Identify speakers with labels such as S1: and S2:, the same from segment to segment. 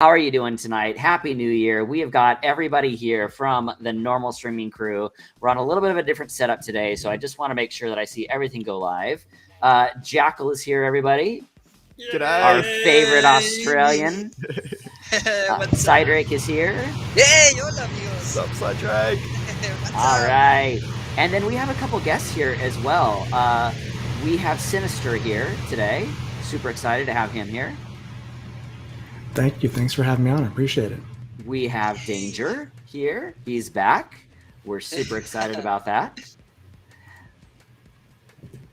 S1: How are you doing tonight? Happy New Year. We have got everybody here from the normal streaming crew. We're on a little bit of a different setup today, so I just want to make sure that I see everything go live. Jackal is here, everybody.
S2: G'day.
S1: Our favorite Australian.
S3: What's
S1: Cydrake is here.
S3: Hey, hola amigos.
S2: What's up, Cydrake?
S1: All right. And then we have a couple guests here as well. We have Sinister here today. Super excited to have him here.
S4: Thank you. Thanks for having me on. I appreciate it.
S1: We have Danger here. He's back. We're super excited about that.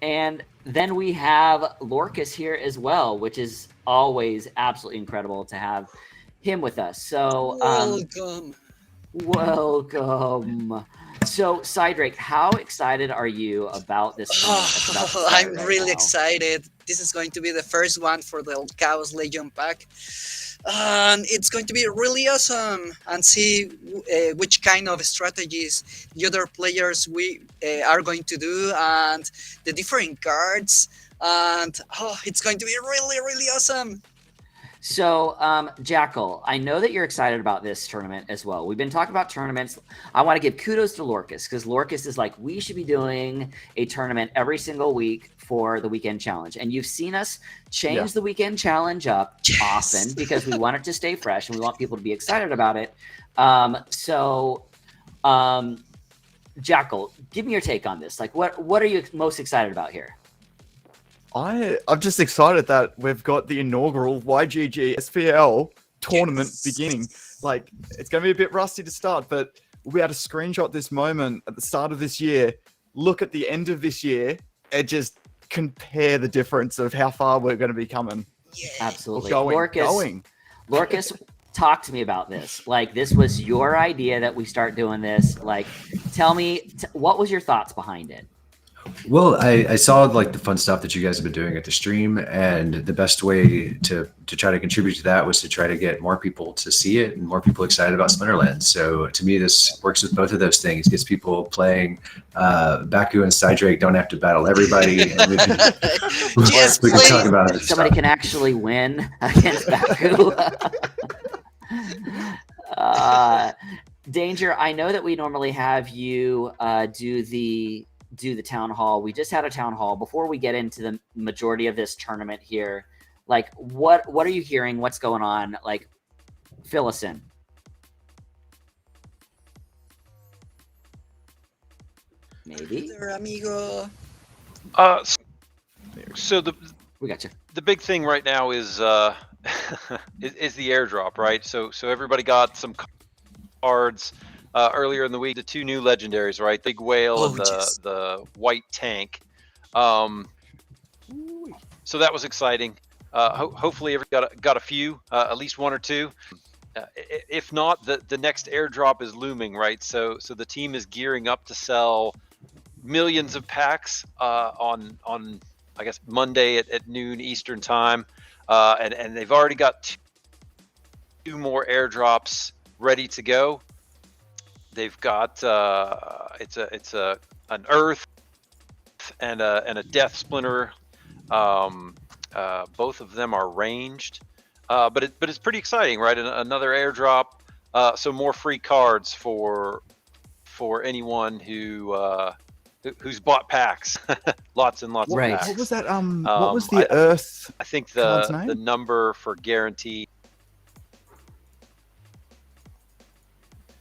S1: And then we have Lorcas here as well, which is always absolutely incredible to have him with us. So welcome. So Cydrake, how excited are you about this?
S3: I'm really excited. This is going to be the first one for the Chaos Legion pack. It's going to be really awesome and see which kind of strategies the other players we are going to do and the different cards. And it's going to be really, really awesome.
S1: So, Jackal, I know that you're excited about this tournament as well. We've been talking about tournaments. I want to give kudos to Lorcas because Lorcas is like, we should be doing a tournament every single week for the weekend challenge. And you've seen us change the weekend challenge up often because we want it to stay fresh and we want people to be excited about it. Jackal, give me your take on this. Like, what are you most excited about here?
S2: I'm just excited that we've got the inaugural YGG SPL tournament beginning. Like, it's going to be a bit rusty to start, but we'll be able to screenshot this moment at the start of this year, look at the end of this year, and just compare the difference of how far we're going to be coming.
S3: Yeah.
S1: Absolutely.
S2: Lorcas,
S1: talk to me about this. Like, this was your idea that we start doing this. Like, tell me, what was your thoughts behind it?
S5: Well, I saw like the fun stuff that you guys have been doing at the stream, and the best way to try to contribute to that was to try to get more people to see it and more people excited about Splinterlands. So to me, this works with both of those things. It gets people playing. Baku and Cydrake don't have to battle everybody. And we can talk about it.
S1: Somebody can actually win against Baku. Danger, I know that we normally have you do the town hall. We just had a town hall. Before we get into the majority of this tournament here, like what are you hearing? What's going on? Like, fill us in. Maybe.
S3: Amigo.
S6: So
S1: We got you.
S6: The big thing right now is is the airdrop, right? So everybody got some cards earlier in the week. The two new legendaries, right? Big whale and the white tank. So that was exciting. Hopefully everybody got a few, at least one or two. If not, the next airdrop is looming, right? So the team is gearing up to sell millions of packs on I guess Monday at noon Eastern time, and they've already got two more airdrops ready to go. They've got it's an Earth and a Death Splinter. Both of them are ranged, but it's pretty exciting, right? Another airdrop, so more free cards for anyone who's bought packs. Lots and lots of packs.
S2: What was that? What was the Earth?
S6: I think the number for guaranteed.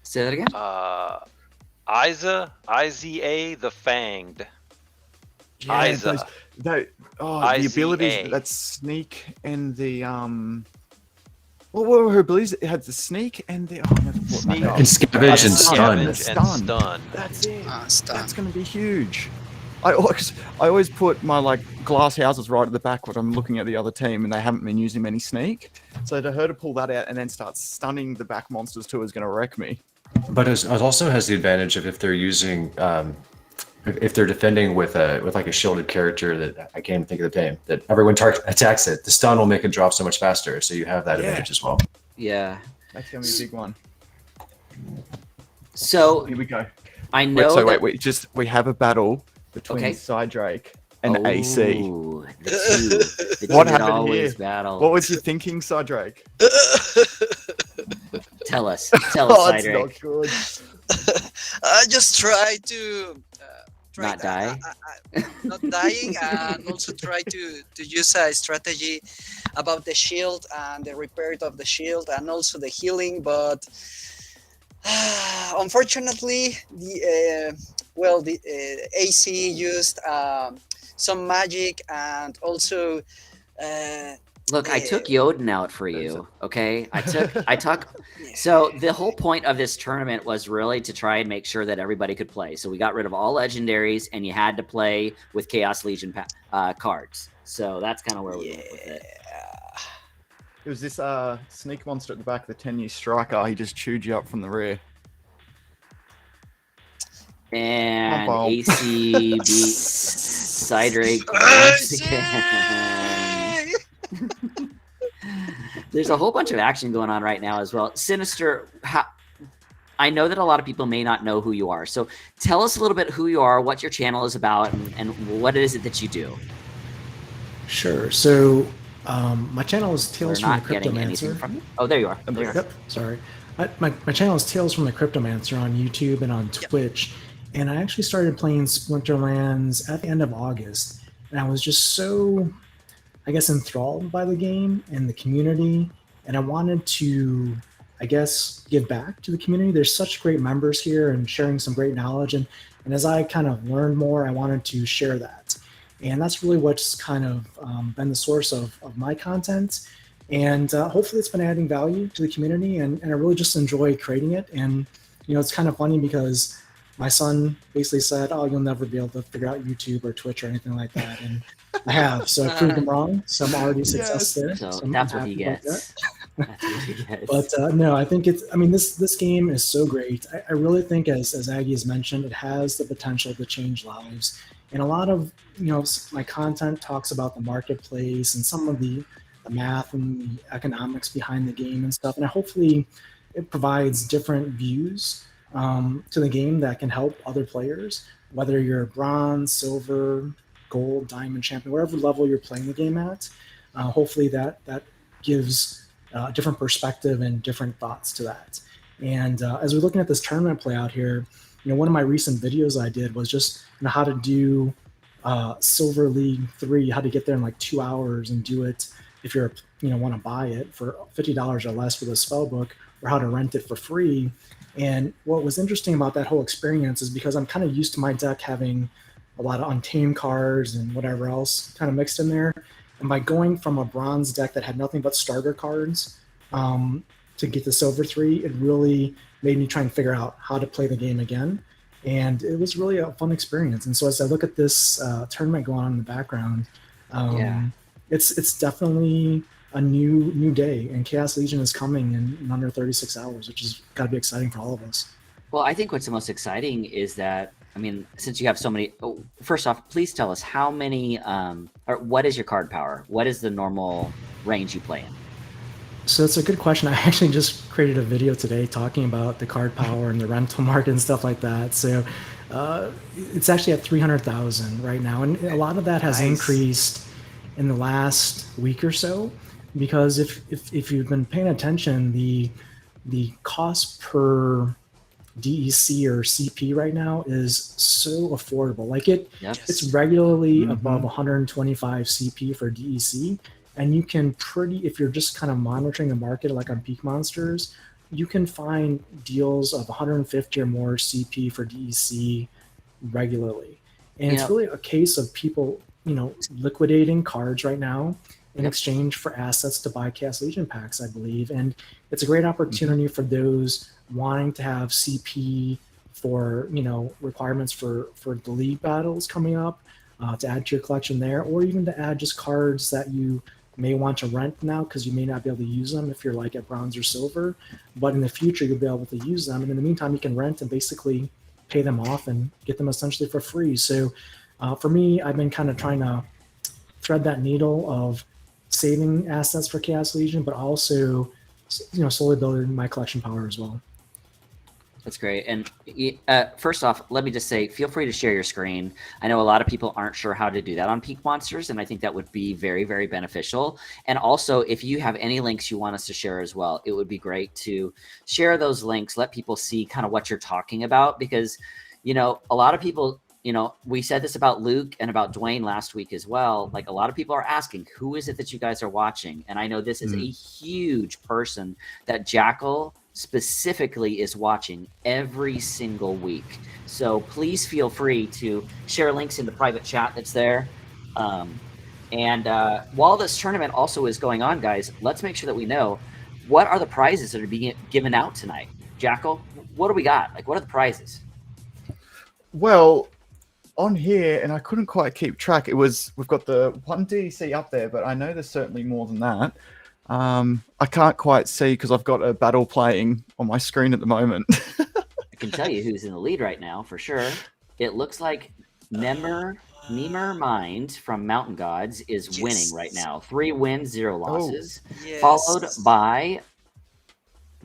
S1: Say that again.
S6: Iza the Fanged.
S2: Yeah,
S6: Iza.
S2: The abilities, that sneak and the what were her abilities? It had the sneak and the
S5: sneak and scavenge and
S6: stun.
S2: That's it.
S3: Stun.
S2: That's going to be huge. I always put my like glass houses right at the back when I'm looking at the other team, and they haven't been using many sneak. So to her to pull that out and then start stunning the back monsters too is going to wreck me.
S5: But it also has the advantage of if they're using, if they're defending with like a shielded character that I can't even think of the name, that everyone attacks it, the stun will make it drop so much faster. So you have that advantage as well.
S1: Yeah.
S2: That's going to be a big one.
S1: So
S2: here we go.
S1: I know.
S2: We have a battle between Cydrake and AC.
S1: Ooh, the two. The
S2: What
S1: two that
S2: happened
S1: always
S2: here?
S1: battle.
S2: What was you thinking, Sidrake?
S1: Tell us,
S2: Oh, it's
S1: Cydric.
S2: not good.
S3: I just try to
S1: Not die?
S3: not dying, and also try to use a strategy about the shield and the repair of the shield and also the healing. But unfortunately, the AC used some magic and also.
S1: Look, I took Yoden out for you. Okay, I took.
S3: Yeah.
S1: So the whole point of this tournament was really to try and make sure that everybody could play. So we got rid of all legendaries, and you had to play with Chaos Legion cards. So that's kind of where we went with it.
S2: It was this sneak monster at the back of the 10-year striker. He just chewed you up from the rear.
S1: And
S2: Bum, bum.
S1: AC beats Cydrake once again. There's a whole bunch of action going on right now as well. Sinister, I know that a lot of people may not know who you are. So tell us a little bit who you are, what your channel is about, and what is it that you do.
S4: Sure. So my channel is
S1: We're
S4: Tales from the
S1: not getting anything
S4: Cryptomancer.
S1: from you. Oh, there you are. There you are.
S4: Yep. Sorry. My channel is Tales from the Cryptomancer on YouTube and on Twitch. And I actually started playing Splinterlands at the end of August. And I was just so, I guess, enthralled by the game and the community. And I wanted to, I guess, give back to the community. There's such great members here and sharing some great knowledge. And as I kind of learned more, I wanted to share that. And that's really what's kind of been the source of my content. And hopefully it's been adding value to the community. And I really just enjoy creating it. And, you know, it's kind of funny because my son basically said, "Oh, you'll never be able to figure out YouTube or Twitch or anything like that," and I have. So I proved him wrong. Some already success there.
S1: So
S4: I'm
S1: that's what
S4: happy
S1: he
S4: about
S1: gets. That's what he gets.
S4: But no, I think it's. I mean, this game is so great. I really think, as Aggie has mentioned, it has the potential to change lives. And a lot of my content talks about the marketplace and some of the math and the economics behind the game and stuff. And hopefully, it provides different views to the game that can help other players, whether you're bronze, silver, gold, diamond, champion, whatever level you're playing the game at. Hopefully that gives a different perspective and different thoughts to that. And as we're looking at this tournament play out here, one of my recent videos I did was just how to do Silver League 3, how to get there in like 2 hours and do it if you're want to buy it for $50 or less for the spell book, or how to rent it for free. And what was interesting about that whole experience is because I'm kind of used to my deck having a lot of untamed cards and whatever else kind of mixed in there. And by going from a bronze deck that had nothing but starter cards to get to silver 3, it really made me try and figure out how to play the game again. And it was really a fun experience. And so as I look at this tournament going on in the background, it's definitely a new day, and Chaos Legion is coming in under 36 hours, which has got to be exciting for all of us.
S1: Well, I think what's the most exciting is that, I mean, since you have so many, first off, please tell us how many, or what is your card power? What is the normal range you play in?
S4: So that's a good question. I actually just created a video today talking about the card power and the rental market and stuff like that. So it's actually at 300,000 right now. And a lot of that has increased in the last week or so. Because if you've been paying attention, the cost per DEC or CP right now is so affordable. Like it's regularly above 125 CP for DEC, and you can if you're just kind of monitoring the market like on Peak Monsters, you can find deals of 150 or more CP for DEC regularly. And it's really a case of people, liquidating cards right now in exchange for assets to buy Chaos Legion packs, I believe. And it's a great opportunity for those wanting to have CP for, requirements for the league battles coming up, to add to your collection there, or even to add just cards that you may want to rent now because you may not be able to use them if you're like at bronze or silver, but in the future you'll be able to use them. And in the meantime, you can rent and basically pay them off and get them essentially for free. So for me, I've been kind of trying to thread that needle of saving assets for Chaos Legion, but also, slowly building my collection power as well.
S1: That's great. And first off, let me just say, feel free to share your screen. I know a lot of people aren't sure how to do that on Peak Monsters, and I think that would be very, very beneficial. And also, if you have any links you want us to share as well, it would be great to share those links, let people see kind of what you're talking about, because, you know, a lot of people, you know, we said this about Luke and about Dwayne last week as well. Like, a lot of people are asking, who is it that you guys are watching? And I know this is a huge person that Jackal specifically is watching every single week. So please feel free to share links in the private chat that's there. And while this tournament also is going on, guys, let's make sure that we know what are the prizes that are being given out tonight. Jackal, what do we got? Like, what are the prizes?
S2: Well, on here, and I couldn't quite keep track. We've got the 1 DC up there, but I know there's certainly more than that. I can't quite see because I've got a battle playing on my screen at the moment.
S1: I can tell you who's in the lead right now for sure. It looks like Nemr Mind from Mountain Gods is winning right now. 3 wins, 0 losses.
S3: Yes.
S1: Followed by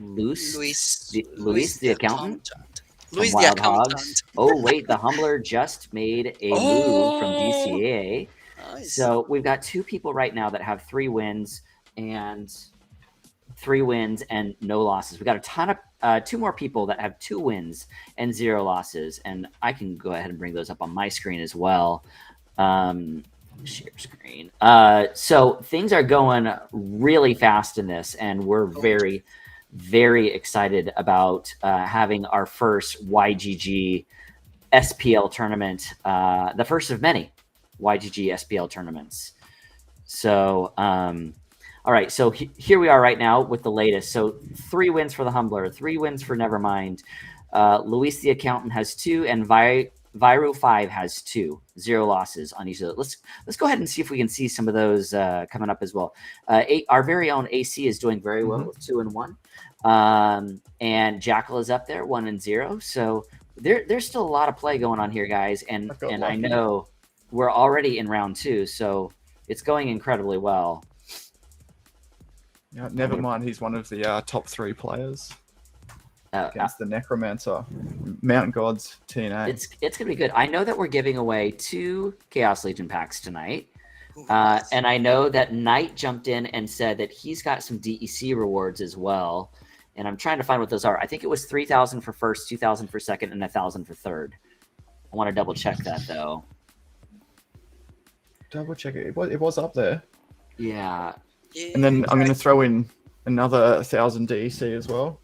S1: Luis the accountant.
S3: Luis
S1: from
S3: the
S1: Wild
S3: accountant.
S1: Hogs. Oh, wait, the Humbler just made a move from DCA.
S3: Nice.
S1: So we've got 2 people right now that have 3 wins and 3 wins and no losses. We got a ton of 2 more people that have 2 wins and 0 losses, and I can go ahead and bring those up on my screen as well. Share screen. So things are going really fast in this, and we're very, very excited about having our first YGG SPL tournament, the first of many YGG SPL tournaments. So all right, so here we are right now with the latest. So 3 wins for the Humbler, 3 wins for Nevermind. Luis the accountant has 2, and Viru 5 has 2, 0 losses on each of those. Let's go ahead and see if we can see some of those coming up as well. Our very own AC is doing very well with 2 and 1, and Jackal is up there 1 and 0. So there's still a lot of play going on here, guys. And I know we're already in round 2, so it's going incredibly well.
S2: Yeah, never mind. He's one of the top 3 players against the Necromancer, Mountain Gods TNA.
S1: It's gonna be good. I know that we're giving away 2 Chaos Legion packs tonight, and I know that Knight jumped in and said that he's got some DEC rewards as well. And I'm trying to find what those are. I think it was 3,000 for first, 2,000 for second, and 1,000 for third. I want to double check that though.
S2: Double check it. It was up there.
S1: Yeah.
S2: And then I'm going to throw in another 1,000 DEC as well.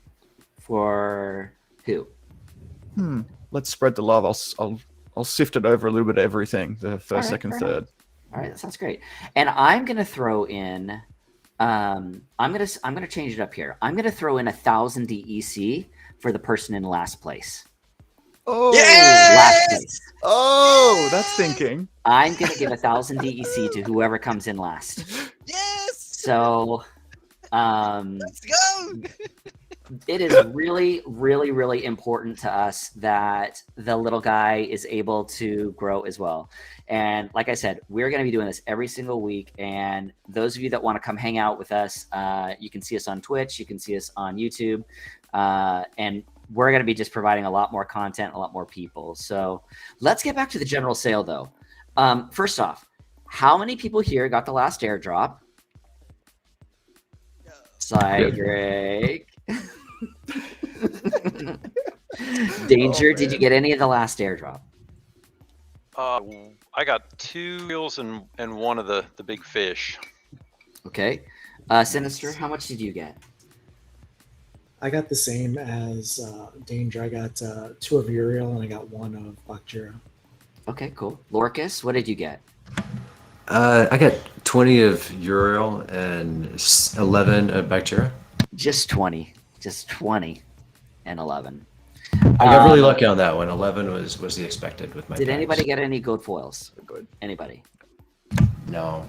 S1: For who?
S2: Let's spread the love. I'll sift it over a little bit of everything. The first, second, third.
S1: All right, that sounds great. And I'm going to throw in. I'm gonna change it up here. I'm gonna throw in 1,000 DEC for the person in last place.
S2: Oh,
S1: Last place.
S2: Oh, that's thinking.
S1: I'm gonna give 1,000 DEC to whoever comes in last.
S3: Yes.
S1: So,
S3: Let's go.
S1: it is really, really, really important to us that the little guy is able to grow as well. And like I said, we're going to be doing this every single week. And those of you that want to come hang out with us, you can see us on Twitch, you can see us on YouTube, and we're going to be just providing a lot more content, a lot more people. So let's get back to the general sale, though. First off, how many people here got the last airdrop? Cydric. Danger, did you get any of the last airdrop?
S6: I got 2 reels and 1 of the big fish.
S1: Okay. Sinister, how much did you get?
S4: I got the same as Danger. I got 2 of Uriel and I got 1 of Bakjira.
S1: Okay, cool. Lorcas, what did you get?
S5: I got 20 of Uriel and 11 of Bacteria.
S1: Just 20. Just 20 and 11.
S5: I got really lucky on that one. 11 was the expected with my
S1: Did
S5: packs.
S1: anybody get any gold foils?
S2: Good.
S1: Anybody?
S5: No.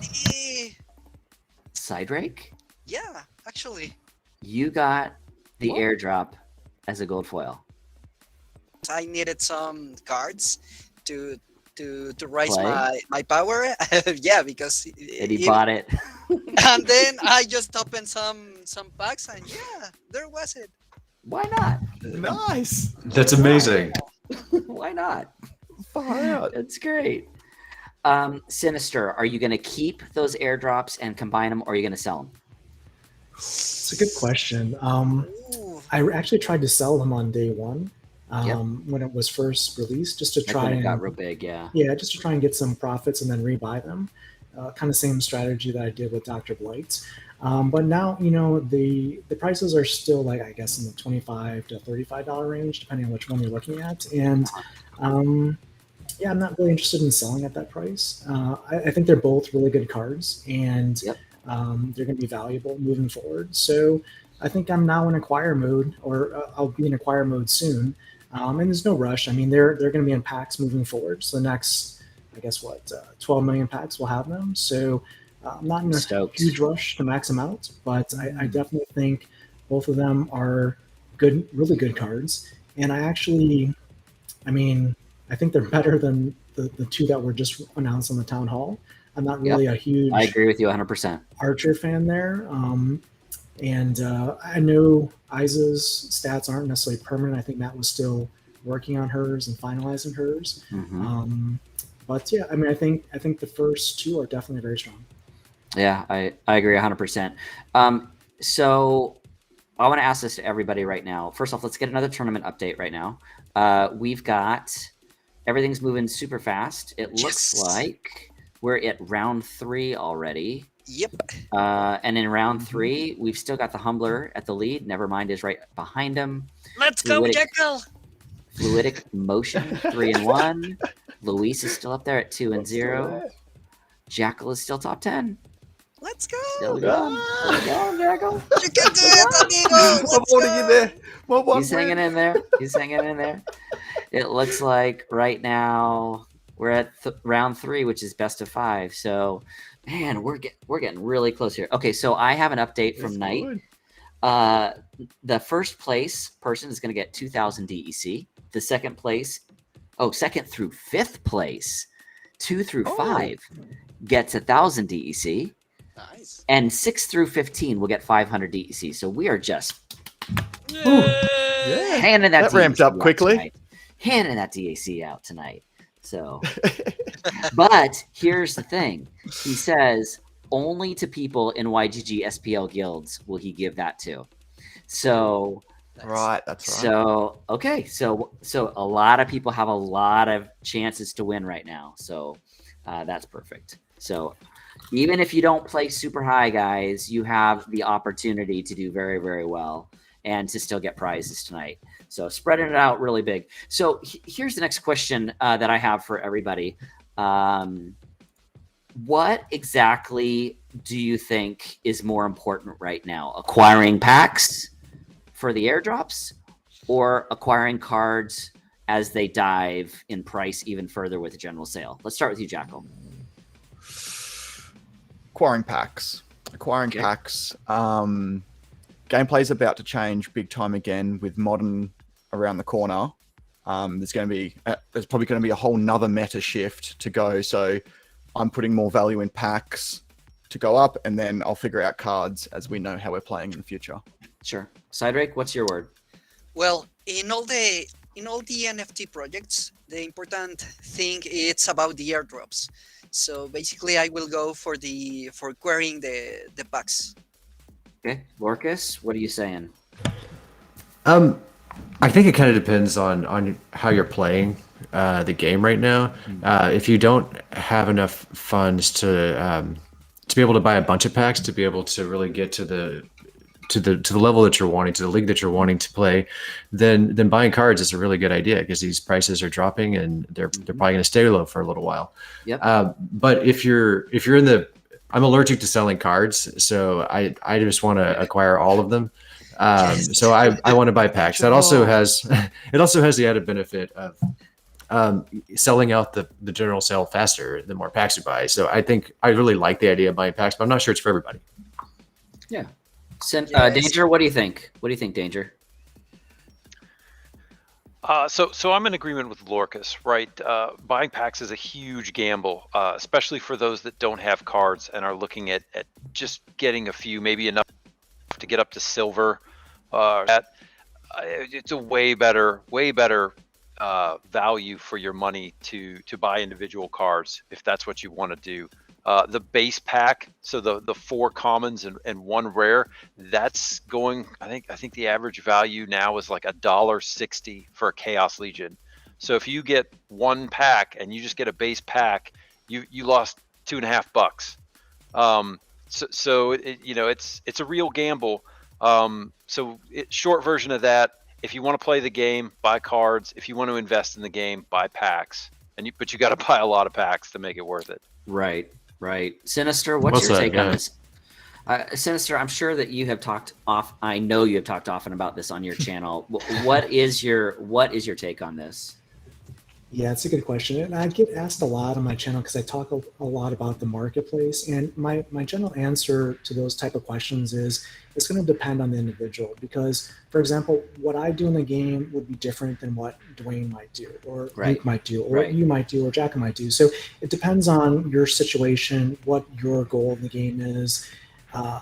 S1: Cydric?
S3: Yeah, actually.
S1: You got the
S3: What?
S1: airdrop as a gold foil.
S3: I needed some cards to raise
S1: Play?
S3: my power. Yeah, because
S1: And he bought it.
S3: and then I just opened some packs and yeah, there was it.
S1: Why not?
S2: Nice.
S5: That's amazing.
S1: Why not?
S2: Far out.
S1: It's great. Sinister, are you going to keep those airdrops and combine them, or are you going to sell them?
S4: It's a good question.
S3: Ooh,
S4: I actually tried to sell them on day one
S1: Yep.
S4: when it was first released, just to
S1: Like
S4: try
S1: when it
S4: and
S1: got real big, yeah.
S4: just to try and get some profits and then rebuy them. Kind of same strategy that I did with Dr. Blight. But now, the prices are still like, I guess, in the $25 to $35 range, depending on which one you're looking at. And yeah, I'm not really interested in selling at that price. I think they're both really good cards, and
S1: Yep.
S4: they're going to be valuable moving forward. So I think I'm now in acquire mode, or I'll be in acquire mode soon. And there's no rush. I mean, they're going to be in packs moving forward. So the next, I guess, 12 million packs we'll have them. So I'm not in a
S1: Stoked.
S4: huge rush to max them out, but I definitely think both of them are good, really good cards. And I think they're better than the two that were just announced on the town hall. I'm not really a huge
S1: I agree with you 100%.
S4: Archer fan there. And I know Isa's stats aren't necessarily permanent. I think Matt was still working on hers and finalizing hers.
S1: Mhm.
S4: But yeah, I mean, I think the first two are definitely very strong.
S1: Yeah, I agree 100%. So I want to ask this to everybody right now. First off, let's get another tournament update right now. We've got everything's moving super fast. It looks
S3: Yes.
S1: like we're at round 3 already.
S3: yep.
S1: And in round 3, we've still got the Humbler at the lead. Nevermind is right behind him.
S3: Let's go,
S1: Fluidic-
S3: Jekyll.
S1: Fluidic Motion 3-1. Luis is still up there at 2-0. Jackal is still top 10.
S3: Let's go.
S1: Still going. Still going, Jackal.
S3: You can do it, amigo.
S2: I'm
S3: Let's
S2: holding
S3: go.
S2: you there. My one
S1: He's hanging in there. He's hanging in there. It looks like right now we're at round 3, which is best of 5. So, man, we're getting really close here. Okay, so I have an update from Knight. The first place person is going to get 2,000 DEC. The second through fifth place, 2 through 5 gets 1,000 DEC,
S3: Nice.
S1: and 6 through 15 will get 500 DEC. So we are just
S2: Yeah.
S1: handing that
S2: That ramped
S1: DEC
S2: up
S1: out
S2: quickly.
S1: tonight. Handing that DAC out tonight. So, but here's the thing. He says only to people in YGG SPL guilds will he give that to. So,
S2: Right, that's right.
S1: so okay. So a lot of people have a lot of chances to win right now. So that's perfect. So even if you don't play super high, guys, you have the opportunity to do very, very well and to still get prizes tonight. So spreading it out really big. So here's the next question that I have for everybody. What exactly do you think is more important right now? Acquiring packs for the airdrops or acquiring cards as they dive in price even further with a general sale? Let's start with you, Jackal.
S2: Acquiring packs. Gameplay's about to change big time again with modern around the corner. There's probably going to be a whole nother meta shift to go. So I'm putting more value in packs to go up, and then I'll figure out cards as we know how we're playing in the future.
S1: Sure. Sidrake, what's your word?
S3: Well, in all the NFT projects, the important thing is about the airdrops. So basically, I will go for querying the packs.
S1: Okay. Lorcas, what are you saying?
S5: I think it kind of depends on how you're playing the game right now. If you don't have enough funds to be able to buy a bunch of packs to be able to really get to the level that you're wanting, to the league that you're wanting to play, then buying cards is a really good idea because these prices are dropping and they're probably going to stay low for a little while.
S1: Yep.
S5: But if you're in the, I'm allergic to selling cards, so I just want to acquire all of them. So I want to buy packs. That also has the added benefit of selling out the general sale faster the more packs you buy. So I think I really like the idea of buying packs, but I'm not sure it's for everybody.
S1: Yeah.
S3: Yes.
S1: Danger, what do you think? What do you think, Danger?
S6: So I'm in agreement with Lorcas, right? Buying packs is a huge gamble, especially for those that don't have cards and are looking at just getting a few, maybe enough to get up to silver. it's a way better value for your money to buy individual cards if that's what you want to do. The base pack, so the 4 commons and 1 rare, that's going. I think the average value now is like $1.60 for a Chaos Legion. So if you get 1 pack and you just get a base pack, you lost $2.50. So it's a real gamble. Short version of that. If you want to play the game, buy cards. If you want to invest in the game, buy packs. But you got to buy a lot of packs to make it worth it.
S1: Right. Sinister, what's your take on this? Sinister, I'm sure that you have talked off. I know you have talked often about this on your channel. What is your take on this?
S4: Yeah, it's a good question. And I get asked a lot on my channel because I talk a lot about the marketplace. And my general answer to those type of questions is it's going to depend on the individual. Because, for example, what I do in the game would be different than what Dwayne might do, or Luke might do, or you might do, or Jack might do. So it depends on your situation, what your goal in the game is.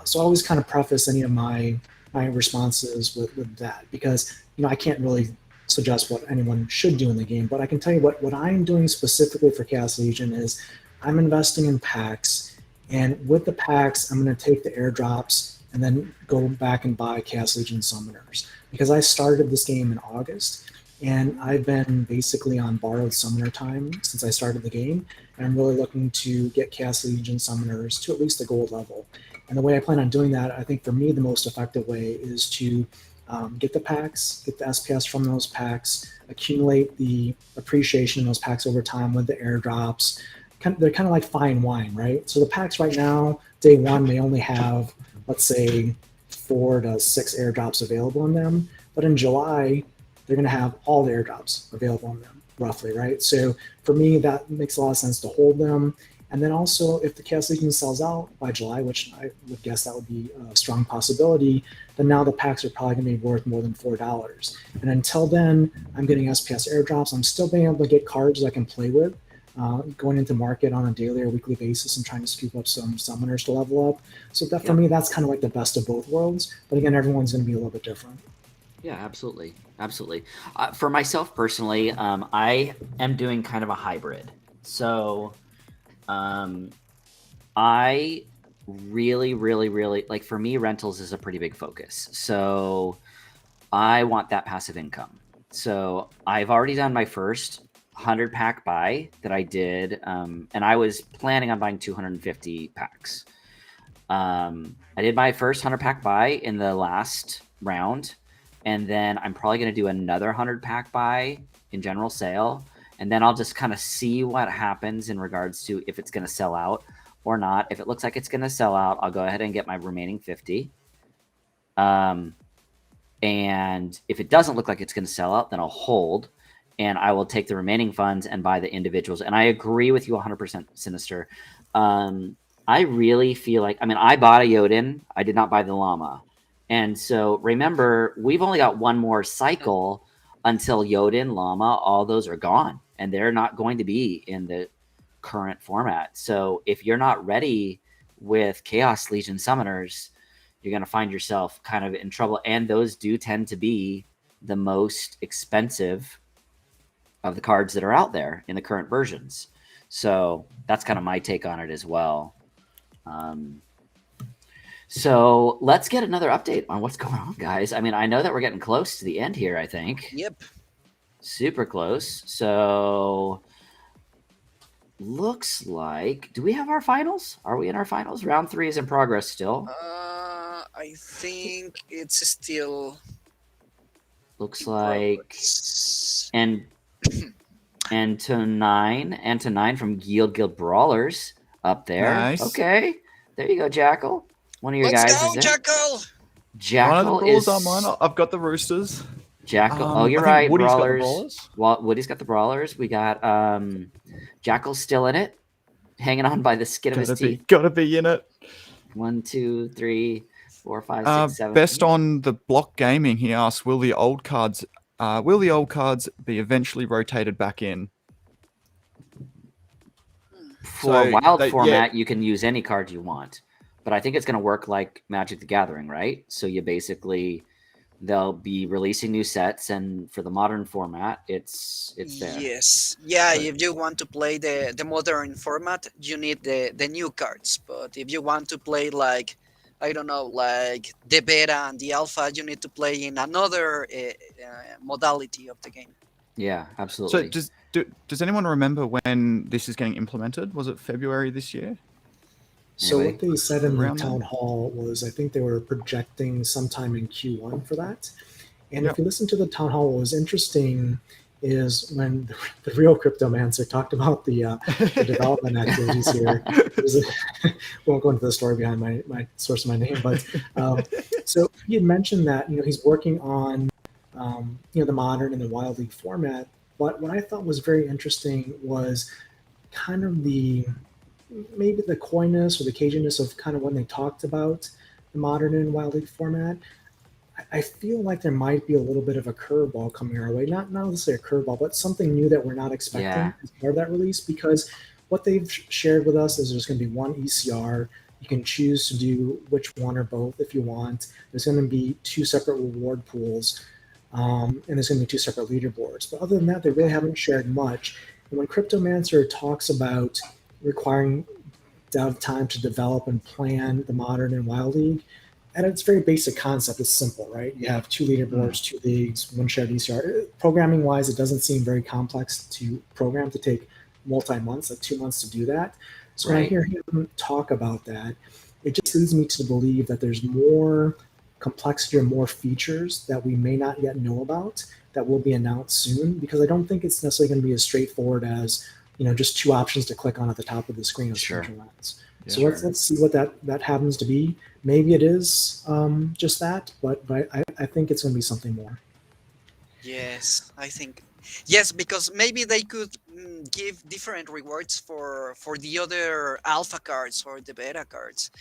S4: So I always kind of preface any of my responses with that, because I can't really suggest what anyone should do in the game, but I can tell you what I'm doing specifically for Chaos Legion is I'm investing in packs, and with the packs I'm going to take the airdrops and then go back and buy Chaos Legion summoners, because I started this game in August and I've been basically on borrowed summoner time since I started the game, and I'm really looking to get Chaos Legion summoners to at least the gold level. And the way I plan on doing that, I think for me the most effective way is to get the packs, get the SPS from those packs, accumulate the appreciation in those packs over time with the airdrops. They're kind of like fine wine, right? So the packs right now, day one, they only have, let's say, 4 to 6 airdrops available in them. But in July, they're going to have all the airdrops available in them, roughly, right? So for me, that makes a lot of sense to hold them. And then also, if the Chaos Legion sells out by July, which I would guess that would be a strong possibility, then now the packs are probably going to be worth more than $4. And until then, I'm getting SPS airdrops. I'm still being able to get cards I can play with, going into market on a daily or weekly basis and trying to scoop up some summoners to level up. So that for me, that's kind of like the best of both worlds. But again, everyone's going to be a little bit different.
S1: Yeah, absolutely. For myself personally, I am doing kind of a hybrid. So I really, like, for me, rentals is a pretty big focus. So I want that passive income. So I've already done my first 100 pack buy that I did. And I was planning on buying 250 packs. I did my first 100 pack buy in the last round. And then I'm probably going to do another 100 pack buy in general sale. And then I'll just kind of see what happens in regards to if it's going to sell out or not. If it looks like it's going to sell out, I'll go ahead and get my remaining 50. And if it doesn't look like it's going to sell out, then I'll hold. And I will take the remaining funds and buy the individuals. And I agree with you 100%, Sinister. I really feel like, I bought a Yodin. I did not buy the llama. And so remember, we've only got one more cycle until Yodin, llama, all those are gone. And they're not going to be in the current format. So if you're not ready with Chaos Legion summoners, you're going to find yourself kind of in trouble. And those do tend to be the most expensive of the cards that are out there in the current versions. So that's kind of my take on it as well. So let's get another update on what's going on, guys. I know that we're getting close to the end here, I think.
S3: Yep.
S1: Super close. So looks like, do we have our finals? Are we in our finals? Round 3 is in progress still.
S3: I think it's still
S1: looks like and to 9 from Guild Brawlers up there.
S2: Nice.
S1: Okay. There you go, Jackal. One of your
S3: Let's
S1: guys
S3: go,
S1: is in.
S3: Jackal!
S1: Jackal
S2: One of the
S1: is
S2: brawlers are mine. I've got the Roosters.
S1: Jackal.
S2: I
S1: You're
S2: think
S1: right.
S2: Woody's got the
S1: Brawlers.
S2: Brawlers.
S1: Well, Woody's got the Brawlers. We got Jackal's still in it, hanging on by the skin of his teeth.
S2: Gotta be in it.
S1: 1, 2, 3, 4, 5, 6, 7.
S2: Best on the Block Gaming, he asks, will the old cards be eventually rotated back in?
S1: For wild format, you can use any card you want. But I think it's going to work like Magic the Gathering, right? So you basically they'll be releasing new sets, and for the modern format, it's there.
S3: Yes, yeah.
S1: But-
S3: If you want to play the modern format, you need the new cards. But if you want to play like, I don't know, like the beta and the alpha, you need to play in another modality of the game.
S1: Yeah,
S2: So
S1: absolutely.
S2: does anyone remember when this is getting implemented? Was it February this year?
S4: So
S1: Anyway.
S4: what they said in the
S2: Around there?
S4: town hall was, I think they were projecting sometime in Q1 for that. And
S2: Yep.
S4: if you listen to the town hall, what was interesting is when the real Cryptomancer talked about the development activities here. It was won't go into the story behind my source of my name, but so he had mentioned that he's working on the modern and the wild league format. But what I thought was very interesting was kind of maybe the coyness or the caginess of kind of when they talked about the modern and wild league format. I feel like there might be a little bit of a curveball coming our way. Not necessarily a curveball, but something new that we're not expecting
S1: Yeah.
S4: as part of that release. Because what they've shared with us is there's going to be one ECR. You can choose to do which one or both if you want. There's going to be 2 separate reward pools, and there's going to be 2 separate leaderboards. But other than that, they really haven't shared much. And when Cryptomancer talks about requiring dev time to develop and plan the modern and wild league, at its very basic concept, it's simple, right? You have 2 leaderboards, 2 leagues, 1 shared ECR. Programming wise, it doesn't seem very complex to program to take multi-months, like 2 months to do that. So when I
S1: Right.
S4: hear him talk about that, it just leads me to believe that there's more complexity or more features that we may not yet know about that will be announced soon, because I don't think it's necessarily going to be as straightforward as just 2 options to click on at the top of the screen of
S1: Sure.
S4: Splinterlands.
S2: Yeah,
S4: So
S1: sure.
S4: let's see what that happens to be. Maybe it is just that, but I think it's going to be something more.
S3: Yes, I think yes, because maybe they could give different rewards for the other alpha cards or the beta cards,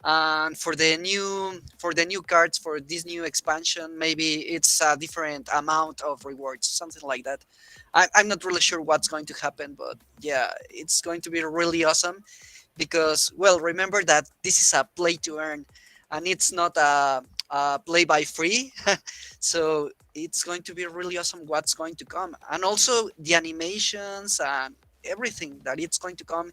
S3: and for the new cards for this new expansion, maybe it's a different amount of rewards, something like that. I'm not really sure what's going to happen, but yeah, it's going to be really awesome because, well, remember that this is a play to earn, and it's not a play by free. So it's going to be really awesome what's going to come, and also the animations and everything that it's going to come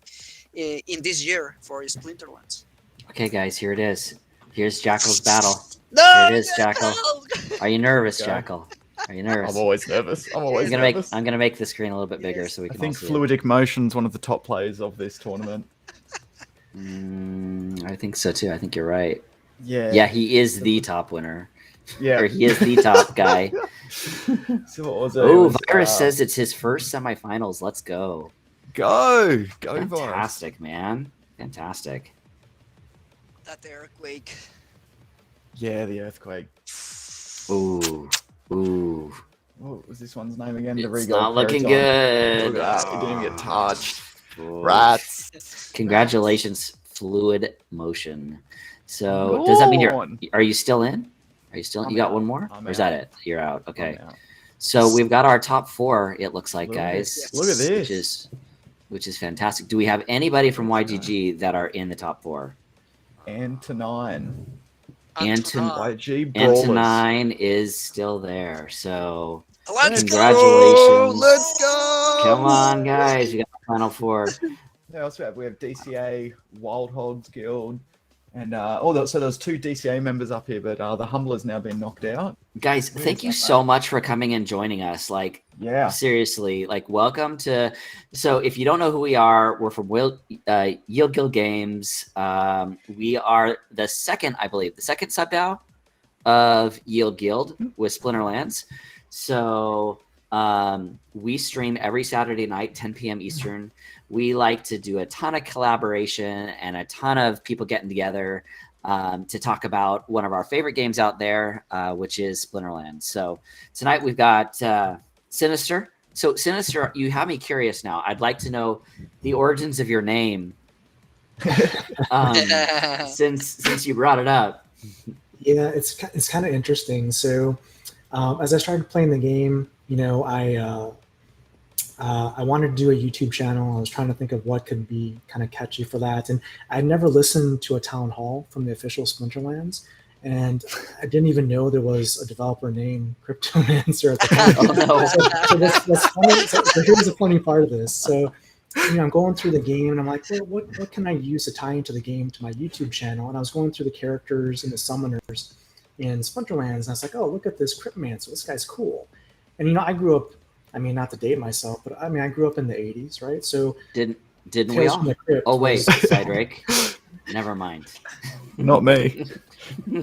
S3: in this year for Splinterlands.
S1: Okay, guys, here it is. Here's Jackal's battle.
S3: No,
S1: Here it is, Jackal. Are you nervous,
S2: Go.
S1: Jackal? Are you nervous?
S2: I'm always nervous. I'm
S1: I'm
S2: always
S1: gonna
S2: nervous.
S1: make the screen a little bit bigger
S3: Yes.
S1: so we
S2: I
S1: can
S2: think
S1: all see
S2: Fluidic Motion's one of the top players of this tournament.
S1: it. I think so too. I think you're right.
S2: Yeah.
S1: Yeah, he is the top winner.
S2: Yeah.
S1: Or he is the top guy.
S2: So what was it? It
S1: Oh,
S2: was,
S1: Virus says it's his first semifinals. Let's go.
S2: Go Virus.
S1: Fantastic, man. Fantastic.
S3: That earthquake.
S2: Yeah, the earthquake.
S1: Ooh. Ooh.
S2: What was this one's name again? The
S1: It's
S2: Regal
S1: not looking
S2: Periton.
S1: good.
S2: Look at that. He didn't get touched.
S1: Ooh.
S2: Rats.
S1: Congratulations, Fluid Motion. So does that mean are you still in? Are you still?
S2: I'm
S1: You got
S2: out.
S1: one more?
S2: I'm
S1: Or is that
S2: out.
S1: it? You're out. Okay.
S2: I'm out.
S1: So we've got our top 4. It looks like,
S2: Look at
S1: guys.
S2: this. Look at this.
S1: Which is fantastic. Do we have anybody from YGG that are in the top 4?
S2: Antonine. YG Brawlers.
S1: Antonine is still there. So
S3: Let's
S1: congratulations.
S3: go!
S2: Let's go!
S1: come on, guys. We got the final 4.
S2: Who else we have? We have DCA, Wild Hogs Guild, and so there's 2 DCA members up here, but the Humbler's now been knocked out.
S1: Guys, thank you so much for coming and joining us. Like,
S2: Yeah.
S1: seriously, like, welcome to. So, if you don't know who we are, we're from Yield Guild Games. We are the second sub DAO of Yield Guild with Splinterlands. So, we stream every Saturday night, 10 p.m. Eastern. We like to do a ton of collaboration and a ton of people getting together to talk about one of our favorite games out there, which is Splinterlands. So tonight we've got Sinister. So Sinister, you have me curious now. I'd like to know the origins of your name, since you brought it up.
S4: Yeah, it's kind of interesting. So as I started playing the game, I wanted to do a YouTube channel. I was trying to think of what could be kind of catchy for that. And I'd never listened to a town hall from the official Splinterlands. and I didn't even know there was a developer named Cryptomancer at the time.
S1: Oh, no.
S4: So that's funny. So here's the funny part of this. So, I'm going through the game, and I'm like, well, what can I use to tie into the game to my YouTube channel? And I was going through the characters and the summoners in Splinterlands, and I was like, oh, look at this Cryptomancer. This guy's cool. And I grew up. I mean, not to date myself, but I grew up in the '80s, right? So
S1: Didn't we
S4: Tales
S1: all?
S4: from the Crypt
S1: Oh wait,
S4: was-
S1: Cydrake. Never mind.
S2: Not me.
S4: Yeah,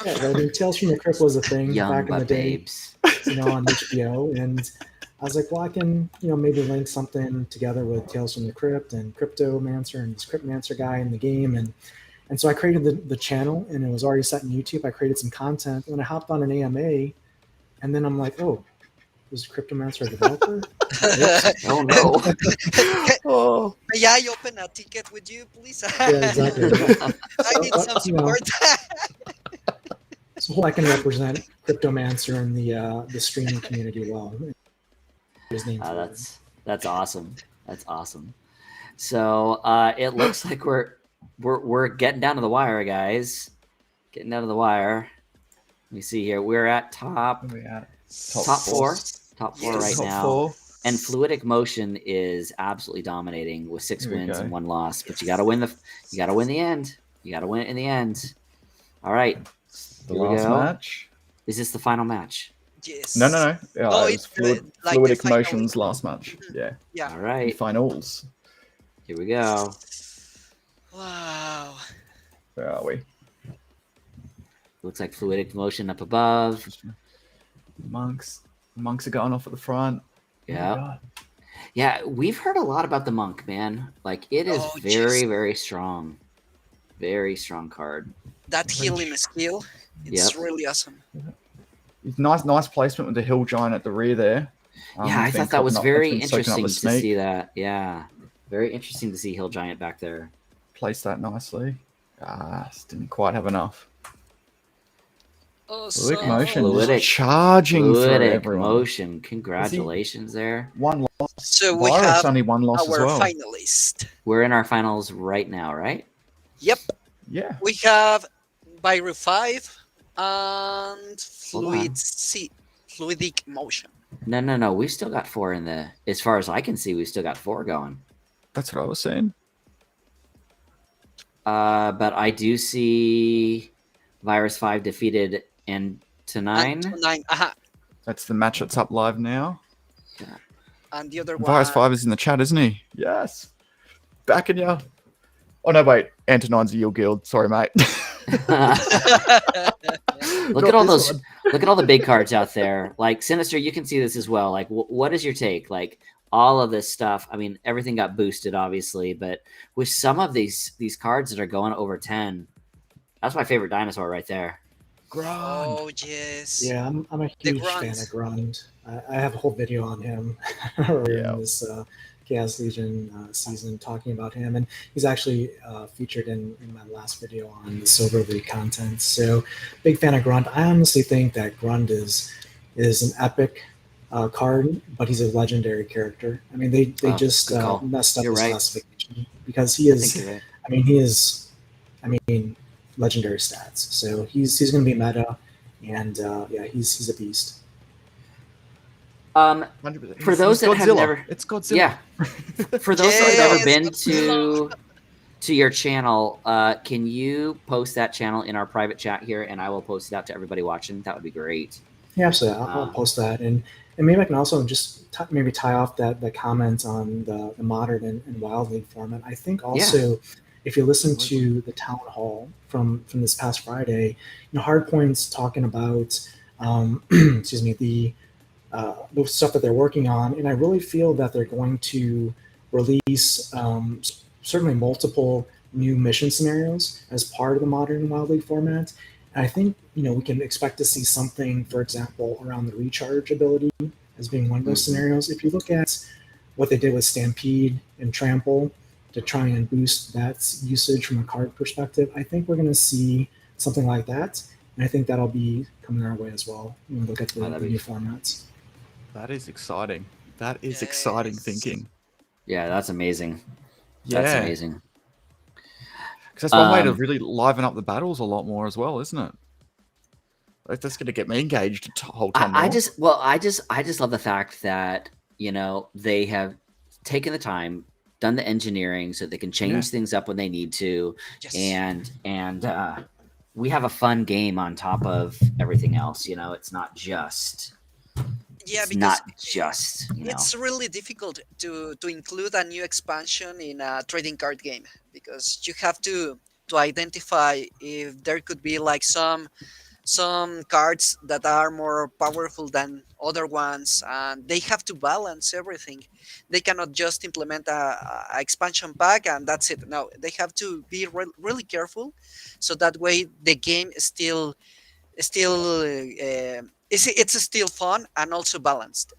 S4: I mean, Tales from the Crypt was a thing
S1: Young
S4: back in the
S1: but
S4: day,
S1: babes.
S4: on HBO, and I was like, well, I can, maybe link something together with Tales from the Crypt and Cryptomancer and this Cryptmancer guy in the game, and so I created the channel, and it was already set in YouTube. I created some content, and I hopped on an AMA, and then I'm like, oh, is Cryptomancer a developer?
S1: Oh no.
S2: Oh,
S3: May I open a ticket with you, please?
S4: Yeah, exactly.
S3: I need some support.
S4: So I can represent Cryptomancer in the streaming community well. His name.
S1: That's awesome. That's awesome. So it looks like we're getting down to the wire, guys. Getting down to the wire. Let me see here. We're at top
S2: where we at?
S1: top four. Top four
S3: Yes.
S1: right
S2: Top
S1: now.
S2: 4.
S1: And Fluidic Motion is absolutely dominating with 6
S2: Here we
S1: wins
S2: go.
S1: and 1 loss. But you gotta win the end. You gotta win it in the end. All right.
S2: The
S1: Here we
S2: last
S1: go.
S2: match.
S1: Is this the final match?
S3: Yes.
S2: No. Yeah,
S3: No,
S2: it
S3: it's
S2: was
S3: like the
S2: Fluidic
S3: final.
S2: Motion's last match. Yeah.
S3: Yeah.
S1: All
S2: And
S1: right.
S2: finals.
S1: Here we go.
S3: Wow.
S2: Where are we?
S1: Looks like Fluidic Motion up above.
S2: Monks. Monks are going off at the front. Oh my
S1: Yeah.
S2: God.
S1: Yeah, we've heard a lot about the Monk, man. Like it is
S3: Oh,
S1: very,
S3: jeez.
S1: very strong. Very strong card.
S3: That healing skill, it's
S1: Yep.
S3: really awesome.
S2: Nice placement with the Hill Giant at the rear there.
S1: Yeah, I
S2: it's been
S1: thought that was
S2: coping up-
S1: very
S2: it's been soaking up
S1: interesting
S2: the
S1: to
S2: snake.
S1: see that. Yeah. Very interesting to see Hill Giant back there.
S2: Placed that nicely. Just didn't quite have enough. Fluidic
S3: Awesome.
S2: Motion
S1: Fluidic-
S2: just charging through
S1: Fluidic
S2: everyone.
S1: Motion. Congratulations there.
S2: One loss.
S3: So we
S2: Virus
S3: have
S2: only one loss as
S3: our
S2: well.
S3: finalist.
S1: We're in our finals right now, right?
S3: Yep.
S2: Yeah.
S3: We have Byru 5 and
S1: Hold on.
S3: Fluidic Motion.
S1: No. We've still got 4 in the. As far as I can see, we've still got 4 going.
S2: That's what I was saying.
S1: But I do see Virus 5 defeated and to 9.
S3: And 9.
S2: That's the match that's up live now.
S3: And the other one.
S2: Virus 5 is in the chat, isn't he? Yes. Backing you. Oh, no, wait. Antonine's a Yield Guild. Sorry, mate.
S1: Look
S2: Not
S1: at all
S2: this
S1: those.
S2: one.
S1: Look at all the big cards out there. Like Sinister, you can see this as well. Like, what is your take? Like all of this stuff. I mean, everything got boosted, obviously, but with some of these cards that are going over 10, that's my favorite dinosaur right there.
S3: Oh, yes.
S4: Yeah, I'm a
S3: The
S4: huge fan
S3: Grunt.
S4: of Grund. I have a whole video on him earlier
S2: Yeah.
S4: in this Chaos Legion season talking about him, and he's actually featured in my last video on the Silver League content. So, big fan of Grunt. I honestly think that Grunt is an epic card, but he's a legendary character. I mean, they
S1: Oh,
S4: just
S1: good call.
S4: messed up
S1: You're
S4: his
S1: right.
S4: classification because he
S1: I think
S4: is.
S1: you're right.
S4: I mean, he is. I mean, legendary stats. So he's going to be meta, and yeah, he's a beast.
S2: 100%.
S1: For those
S2: It's
S1: that have
S2: Godzilla.
S1: never-
S2: It's Godzilla.
S1: Yeah. For those that have never been
S3: Yes,
S1: to your channel, can you post that channel in our private chat here, and I will post it out to everybody watching? That would be great.
S4: Yeah, absolutely. I'll post that, and maybe I can also just maybe tie off that comment on the modern and wild league format. I think also if you listen to the town hall from this past Friday, Hardpoint's talking about excuse me the stuff that they're working on, and I really feel that they're going to release certainly multiple new mission scenarios as part of the modern wild league format. And I think we can expect to see something, for example, around the recharge ability as being one of those scenarios. If you look at what they did with Stampede and Trample to try and boost that usage from a card perspective, I think we're going to see something like that, and I think that'll be coming our way as well when we look at the new formats.
S2: That is exciting. That is exciting
S3: Yes.
S2: thinking.
S1: Yeah, that's amazing.
S2: Yeah.
S1: That's amazing.
S2: Because that's one way to really liven up the battles a lot more as well, isn't it? Like, that's going to get me engaged a whole ton more.
S1: I just love the fact that, they have taken the time, done the engineering so they can change things up when they need to.
S3: Yes.
S1: And we have a fun game on top of everything else. It's not just,
S3: it's really difficult to include a new expansion in a trading card game, because you have to identify if there could be like some cards that are more powerful than other ones, and they have to balance everything. They cannot just implement a expansion pack and that's it. No, they have to be really careful, so that way the game is still it's still fun and also balanced.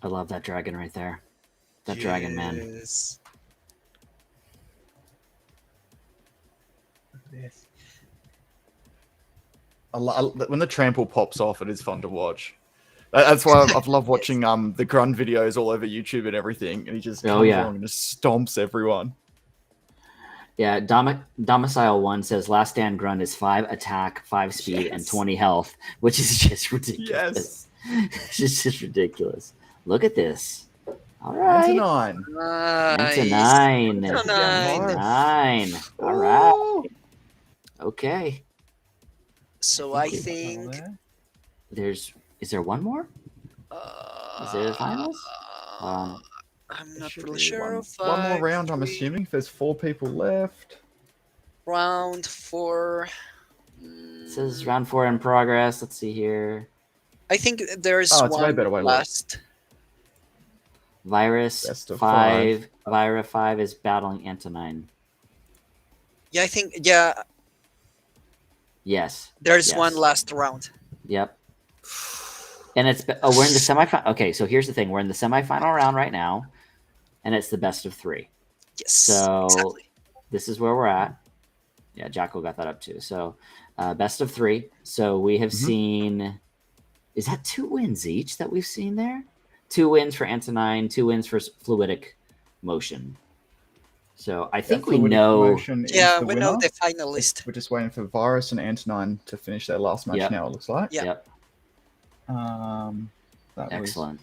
S1: I love that dragon right there. That dragon, man.
S3: Yes.
S2: When the trample pops off, it is fun to watch. That's why I've loved watching the Grun videos all over YouTube and everything, and he just comes along and just stomps everyone.
S1: Yeah, Domicile 1 says Last Stand Grunt is 5 attack, 5 speed, and 20 health, which is just ridiculous. Yes. It's just ridiculous. Look at this. All right.
S2: Nice.
S1: Into 9. All right. Okay.
S3: So I think
S1: is there one more? Is there the finals?
S3: I'm not really sure.
S2: One more round, I'm assuming. If there's 4 people left.
S3: Round 4.
S1: It says round 4 in progress. Let's see here.
S3: I think there's
S2: way better way
S3: last.
S1: Virus 5. Vira 5 is battling Antonine.
S3: Yeah, I think
S1: Yes.
S3: There's one last round.
S1: Yep. And we're in the semifinal. Okay, so here's the thing: we're in the semifinal round right now, and it's the best of 3.
S3: Yes.
S1: So
S3: exactly.
S1: This is where we're at. Yeah, Jacko got that up too. So best of 3. So we have seen. Is that 2 wins each that we've seen there? 2 wins for Antonine, 2 wins for Fluidic Motion. So I think we know.
S3: Yeah, we know the finalist.
S2: We're just waiting for Virus and Antonine to finish their last match now, it looks like.
S1: Yep.
S2: Excellent.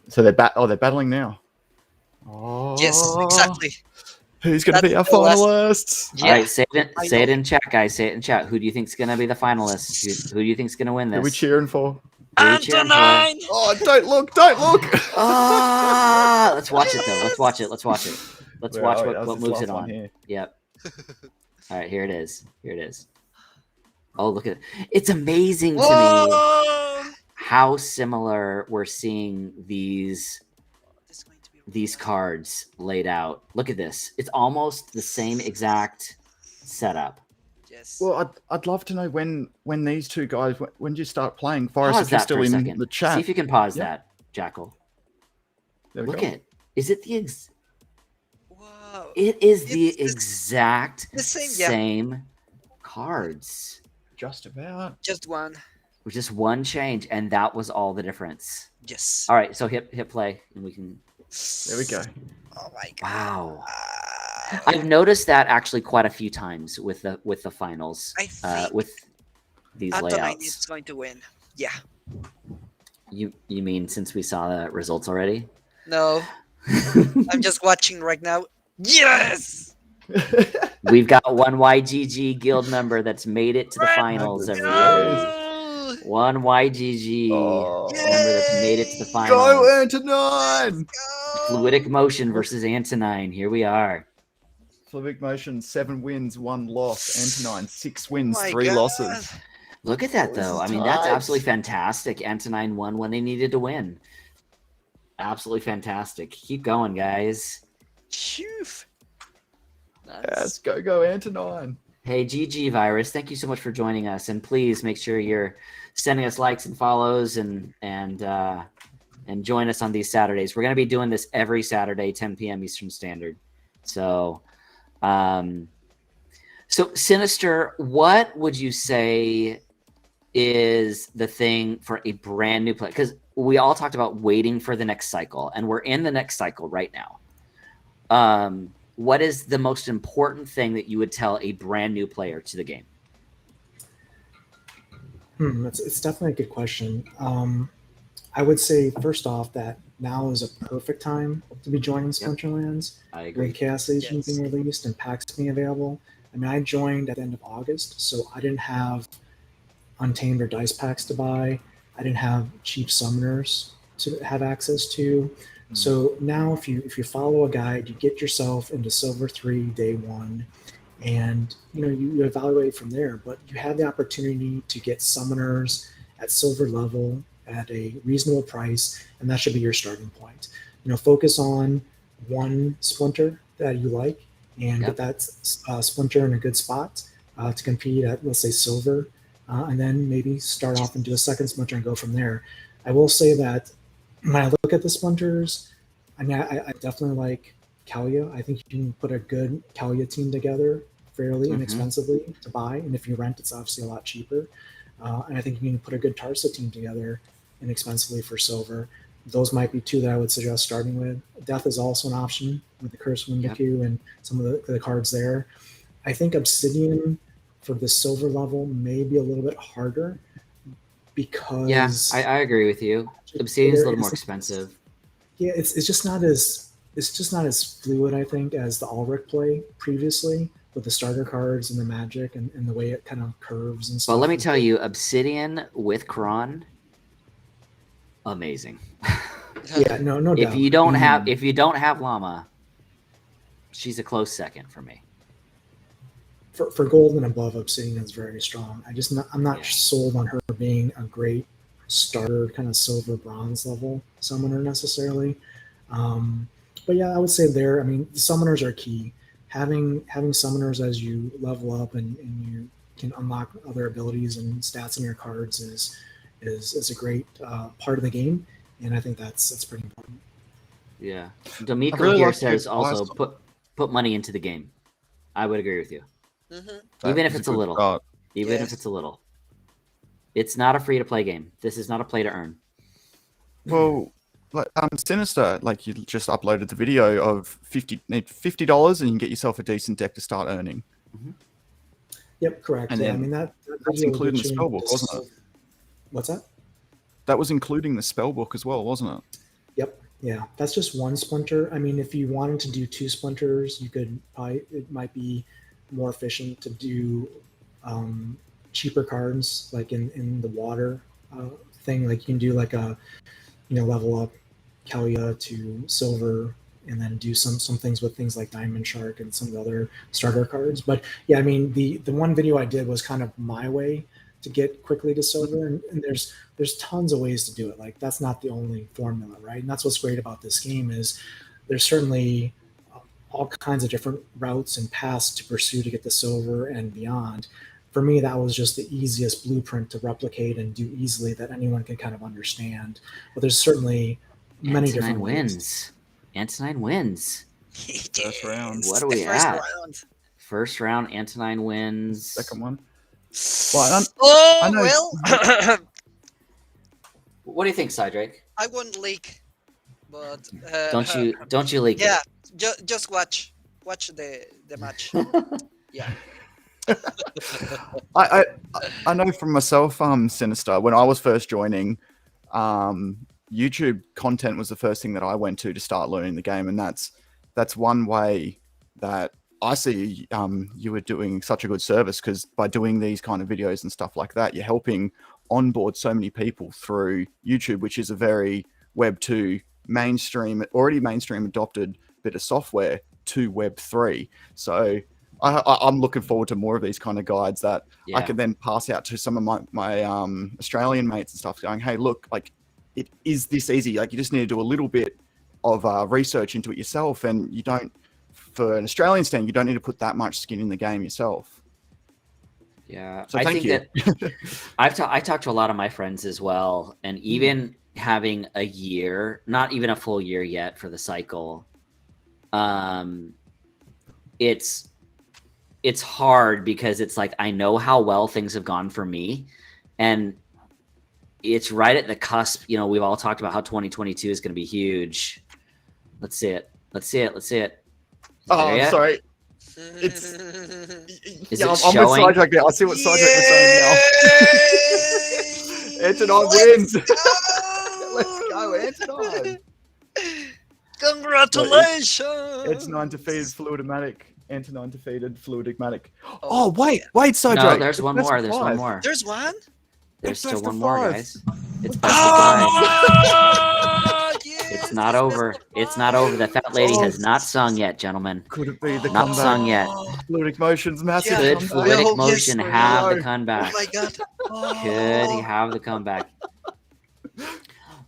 S2: So they're battling now. Oh.
S3: Yes, exactly.
S2: Who's going to be our finalists?
S1: Yeah. All right, say it in chat, guys. Say it in chat. Who do you think's going to be the finalists? Who do you think's going to win this?
S2: Who are we cheering for?
S3: Antonine!
S2: Oh, don't look!
S1: Let's watch it though. Let's watch it. Let's watch what moves it on.
S2: Here.
S1: Yep. All right, here it is. Oh, look at it. It's amazing to me how similar we're seeing these cards laid out. Look at this. It's almost the same exact setup.
S3: Yes.
S2: Well, I'd love to know when these two guys, when you start playing. Forrest, if you're still in the chat.
S1: See if you can pause that, Jackal.
S2: Look
S1: at. Is it the
S3: Wow.
S1: It is the exact same cards.
S2: Just about.
S3: Just one.
S1: With just one change, and that was all the difference.
S3: Yes.
S1: All right, so hit play, and we can.
S2: There we go.
S3: Oh my god!
S1: Wow. I've noticed that actually quite a few times with the finals.
S3: I think
S1: with these layouts.
S3: is going to win. Yeah.
S1: You mean since we saw the results already?
S3: No. I'm just watching right now. Yes.
S1: We've got one YGG guild member that's made it to the finals. Everybody. One YGG member that's made it to the finals.
S2: Go Antonine!
S1: Fluidic Motion versus Antonine. Here we are.
S2: Fluidic Motion, 7 wins, 1 loss. Antonine, 6 wins, 3 losses.
S1: Look at that, though. I mean, that's absolutely fantastic. Antonine won when they needed to win. Absolutely fantastic. Keep going, guys.
S3: Phew.
S2: Nice. Yes, go Antonine.
S1: Hey, GG Virus, thank you so much for joining us. And please make sure you're sending us likes and follows and join us on these Saturdays. We're going to be doing this every Saturday, 10 p.m. Eastern Standard. So, Sinister, what would you say is the thing for a brand new player? Because we all talked about waiting for the next cycle, and we're in the next cycle right now. what is the most important thing that you would tell a brand new player to the game?
S4: It's definitely a good question. I would say first off that now is a perfect time to be joining Splinterlands.
S1: I agree.
S4: With Chaos Legion
S3: Yes.
S4: being released and packs being available. I mean, I joined at the end of August, so I didn't have Untamed or Dice packs to buy. I didn't have cheap summoners to have access to. So now, if you follow a guide, you get yourself into Silver 3 day one, and you evaluate from there. But you have the opportunity to get summoners at Silver level at a reasonable price, and that should be your starting point. Focus on one splinter that you like, and get that splinter in a good spot to compete at, let's say, Silver, and then maybe start off and do a second splinter and go from there. I will say that when I look at the splinters, I mean, I definitely like Kalia. I think you can put a good Kalia team together fairly inexpensively to buy, and if you rent, it's obviously a lot cheaper. And I think you can put a good Tarsa team together inexpensively for Silver. Those might be two that I would suggest starting with. Death is also an option with the Curse Windiku and some of the cards there. I think Obsidian for the Silver level may be a little bit harder because
S1: I agree with you. Obsidian's a little more expensive.
S4: Yeah, it's just not as fluid, I think, as the Ulrich play previously with the starter cards and the magic and the way it kind of curves and stuff.
S1: But let me tell you, Obsidian with Kron, amazing.
S4: Yeah, no doubt.
S1: If you don't have Llama, she's a close second for me.
S4: For gold and above, Obsidian is very strong. I'm not sold on her being a great starter kind of silver bronze level summoner necessarily. But yeah, I would say there. I mean, summoners are key. Having summoners as you level up and you can unlock other abilities and stats in your cards is a great part of the game, and I think that's pretty important.
S1: Yeah, Domiko
S2: really
S1: here
S2: like
S1: says
S2: to
S1: also
S2: ask-
S1: put money into the game. I would agree with you,
S3: Mm-hmm.
S1: even if
S2: That is
S1: it's a
S2: good
S1: little.
S2: start.
S1: Even if
S3: Yes.
S1: it's a little. It's not a free to play game. This is not a play to earn.
S2: Well, like Sinister, like you just uploaded the video of $50 and you can get yourself a decent deck to start earning.
S4: Yep, correct.
S2: And
S4: Yeah, I
S2: then
S4: mean that
S2: that's
S4: video will
S2: including
S4: get
S2: the
S4: you
S2: spellbook,
S4: into
S2: wasn't it?
S4: What's that?
S2: That was including the spellbook as well, wasn't it?
S4: Yep. Yeah, that's just one splinter. I mean, if you wanted to do two splinters, you could probably, it might be more efficient to do cheaper cards like in the water thing. Like you can do like a level up Kalia to silver and then do some things with things like Diamond Shark and some of the other starter cards. But yeah, I mean the one video I did was kind of my way to get quickly to silver, and there's tons of ways to do it. Like that's not the only formula, right? And that's what's great about this game is there's certainly all kinds of different routes and paths to pursue to get the silver and beyond. For me, that was just the easiest blueprint to replicate and do easily that anyone can kind of understand. But there's certainly many
S1: Antonine
S4: different ways.
S1: wins. Antonine wins.
S2: First round.
S1: What are we
S3: first
S1: at?
S3: round.
S1: First round, Antonine wins.
S2: Second one. Well,
S3: Oh,
S2: I know-
S3: well,
S1: What do you think, Cydrake?
S3: I won't leak, but
S1: Don't you leak
S3: yeah,
S1: it?
S3: just watch the match. Yeah.
S2: I know from myself, Sinister, when I was first joining, YouTube content was the first thing that I went to start learning the game, and that's one way that I see you were doing such a good service, because by doing these kind of videos and stuff like that, you're helping onboard so many people through YouTube, which is a very Web 2 already mainstream adopted bit of software to Web 3. So I'm looking forward to more of these kind of guides that I can then pass out to some of my Australian mates and stuff, going, hey, look, like it is this easy. Like you just need to do a little bit of research into it yourself, and you don't, for an Australian stand, you don't need to put that much skin in the game yourself.
S1: Yeah,
S2: So
S1: I
S2: thank
S1: think
S2: you.
S1: that I talked to a lot of my friends as well, and even having a year, not even a full year yet for the cycle, it's hard because it's like I know how well things have gone for me, and it's right at the cusp. You know, we've all talked about how 2022 is going to be huge. Let's see it.
S2: Oh,
S1: Yeah.
S2: I'm sorry.
S1: Is
S2: Yeah,
S1: it
S2: I'm with
S1: showing?
S2: Sidetrack now. I see what Sidetrack was saying now. Antonon wins. Let's go, Antonon.
S3: Congratulations!
S2: Antonon defeated Fluidomatic. Antonon defeated Fluidigmatic.
S3: Oh,
S2: Oh, wait, Sidetrack.
S1: No, there's one
S2: best
S1: more.
S2: of
S1: There's one
S2: five.
S1: more.
S3: There's one?
S1: There's
S2: It's
S1: still
S2: best
S1: one
S2: of
S1: more,
S2: five.
S1: guys. It's
S2: Let's
S1: best
S2: go.
S1: of five.
S3: Yes,
S1: It's not over. It's not over. The fat lady has not sung yet, gentlemen.
S2: Could it be the
S1: Not
S2: comeback?
S1: sung yet.
S2: Fluidic Motion's massive
S3: Yeah.
S1: Could
S2: comeback.
S1: Fluidic
S3: Oh,
S1: Motion
S3: yes.
S1: have the
S2: Yo.
S3: Oh
S1: comeback?
S3: my god.
S1: Could he have the comeback?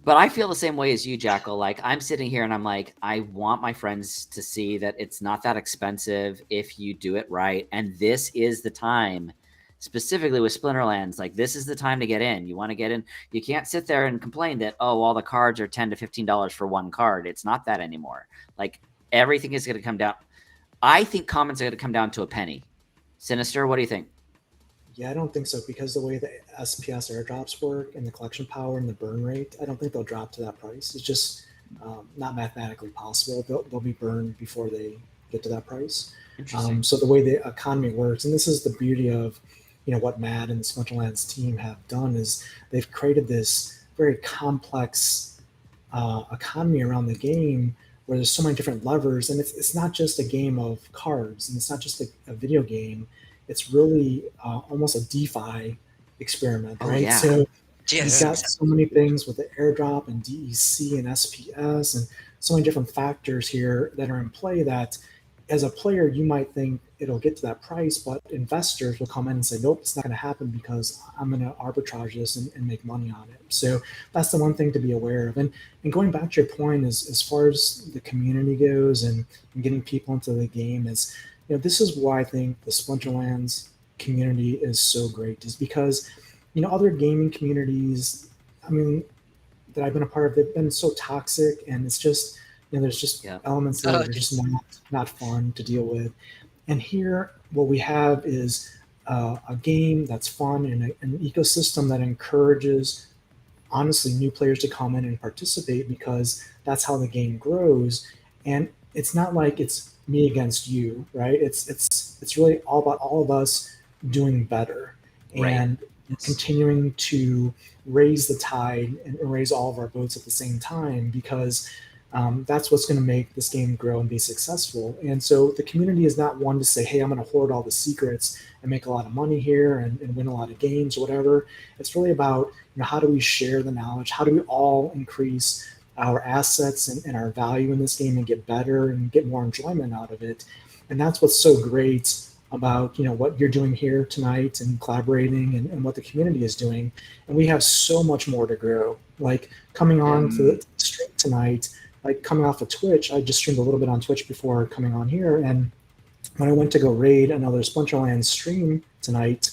S1: But I feel the same way as you, Jackal. Like, I'm sitting here and I'm like, I want my friends to see that it's not that expensive if you do it right. And this is the time, specifically with Splinterlands. Like, this is the time to get in. You want to get in. You can't sit there and complain that, oh, all the cards are $10 to $15 for one card. It's not that anymore. Like, everything is going to come down. I think comments are going to come down to a penny. Sinister, what do you think?
S4: Yeah, I don't think so because the way the SPS airdrops work and the collection power and the burn rate, I don't think they'll drop to that price. It's just not mathematically possible. They'll be burned before they get to that price.
S1: Interesting.
S4: So the way the economy works, and this is the beauty of what Matt and the Splinterlands team have done, is they've created this very complex economy around the game where there's so many different levers, and it's not just a game of cards, and it's not just a video game. It's really almost a DeFi experiment,
S1: Oh,
S4: right?
S1: yeah.
S4: So
S3: Yes.
S4: you've got so many things with the airdrop and DEC and SPS and so many different factors here that are in play that as a player, you might think it'll get to that price, but investors will come in and say, nope, it's not going to happen because I'm going to arbitrage this and make money on it. So that's the one thing to be aware of. And going back to your point, as far as the community goes and getting people into the game, is this is why I think the Splinterlands community is so great, is because other gaming communities, I mean, that I've been a part of, they've been so toxic, and it's just there's just elements that are just not fun to deal with. And here, what we have is a game that's fun and an ecosystem that encourages, honestly, new players to come in and participate because that's how the game grows. And it's not like it's me against you, right? It's really all about all of us doing better and continuing to raise the tide and raise all of our boats at the same time, because that's what's going to make this game grow and be successful. And so the community is not one to say, hey, I'm going to hoard all the secrets and make a lot of money here and win a lot of games or whatever. It's really about how do we share the knowledge? How do we all increase our assets and our value in this game and get better and get more enjoyment out of it? And that's what's so great about what you're doing here tonight and collaborating and what the community is doing. And we have so much more to grow. Like coming on to the stream tonight, like coming off of Twitch, I just streamed a little bit on Twitch before coming on here. And when I went to go raid another Splinterlands stream tonight,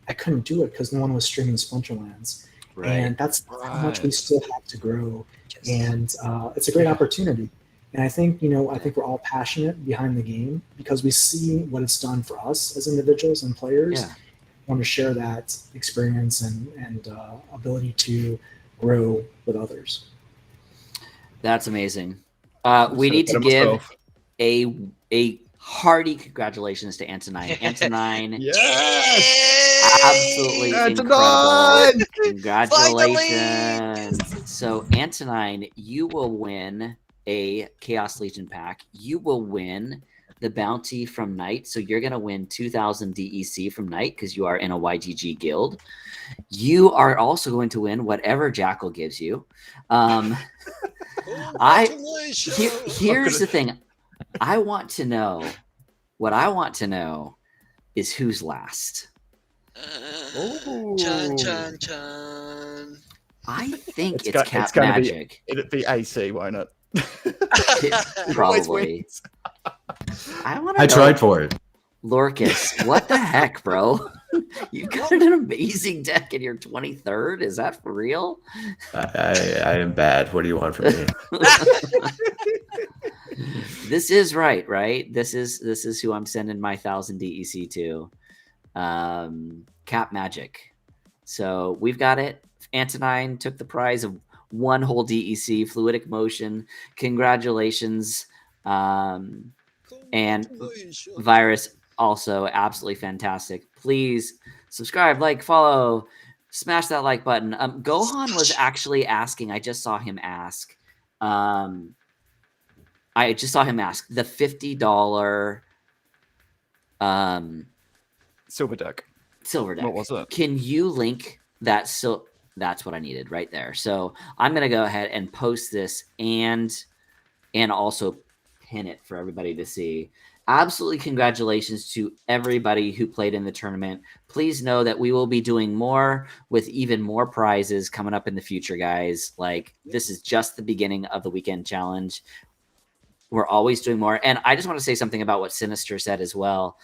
S4: I couldn't do it because no one was streaming Splinterlands. Right. And that's how much we still have to grow. And it's a great opportunity. And I think, I think we're all passionate behind the game because we see what it's done for us as individuals and players. Yeah. We want to share that experience and ability to grow with others.
S1: That's amazing. We need to give a hearty congratulations to Antonine. Antonine,
S2: yes,
S1: absolutely incredible. Congratulations. Finally. So Antonine, you will win a Chaos Legion pack. You will win the bounty from Knight. So you're going to win 2,000 DEC from Knight because you are in a YGG guild. You are also going to win whatever Jackal gives you. Here's the thing. What I want to know is who's last.
S3: Chun, chun, chun.
S1: I think it's Cap Magic.
S2: It'd be AC, won't it?
S1: Probably.
S5: I tried for it.
S1: Lorcas, what the heck, bro? You've got an amazing deck and you're 23rd. Is that for real?
S5: I am bad. What do you want from me?
S1: This is right? This is who I'm sending my 1,000 DEC to. Cap Magic. So we've got it. Antonine took the prize of one whole DEC, Fluidic Motion. Congratulations. And Virus, also absolutely fantastic. Please subscribe, like, follow, smash that like button. Gohan was actually asking, I just saw him ask, the $50
S2: Silver deck.
S1: silver deck.
S2: What was it?
S1: Can you link that? So that's what I needed right there. So I'm going to go ahead and post this and also pin it for everybody to see. Absolutely congratulations to everybody who played in the tournament. Please know that we will be doing more with even more prizes coming up in the future, guys. Like, this is just the beginning of the weekend challenge. We're always doing more. And I just want to say something about what Sinister said as well.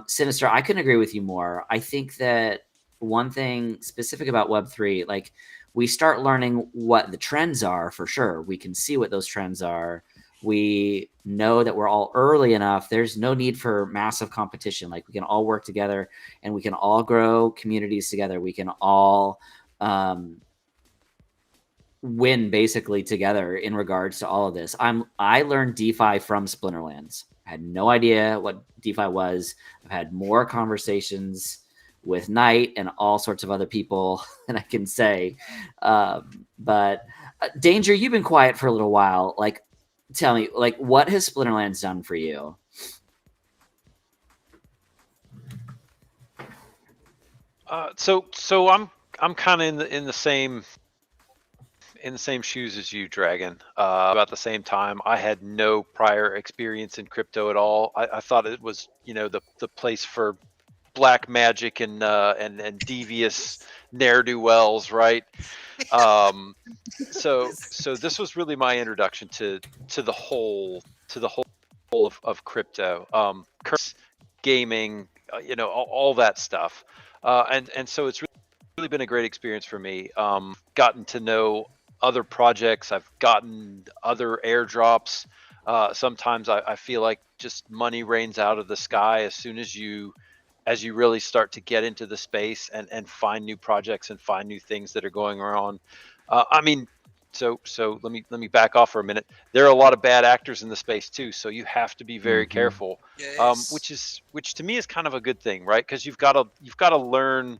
S1: Sinister, I couldn't agree with you more. I think that one thing specific about Web3, like, we start learning what the trends are for sure. We can see what those trends are. We know that we're all early enough. There's no need for massive competition. Like, we can all work together and we can all grow communities together. We can all win basically together in regards to all of this. I learned DeFi from Splinterlands. I had no idea what DeFi was. I've had more conversations with Knight and all sorts of other people than I can say. But Danger, you've been quiet for a little while. Like, tell me, like, what has Splinterlands done for you?
S6: So I'm kind of in the same shoes as you, Dragon. About the same time, I had no prior experience in crypto at all. I thought it was, the place for black magic and devious ne'er-do-wells, right? So this was really my introduction to the whole of crypto, gaming, all that stuff, and so it's really been a great experience for me. Gotten to know other projects. I've gotten other airdrops. Sometimes I feel like just money rains out of the sky as soon as you really start to get into the space and find new projects and find new things that are going on. So let me back off for a minute. There are a lot of bad actors in the space too, so you have to be very careful.
S3: Yes.
S6: Which to me is kind of a good thing, right? Because you've got to learn.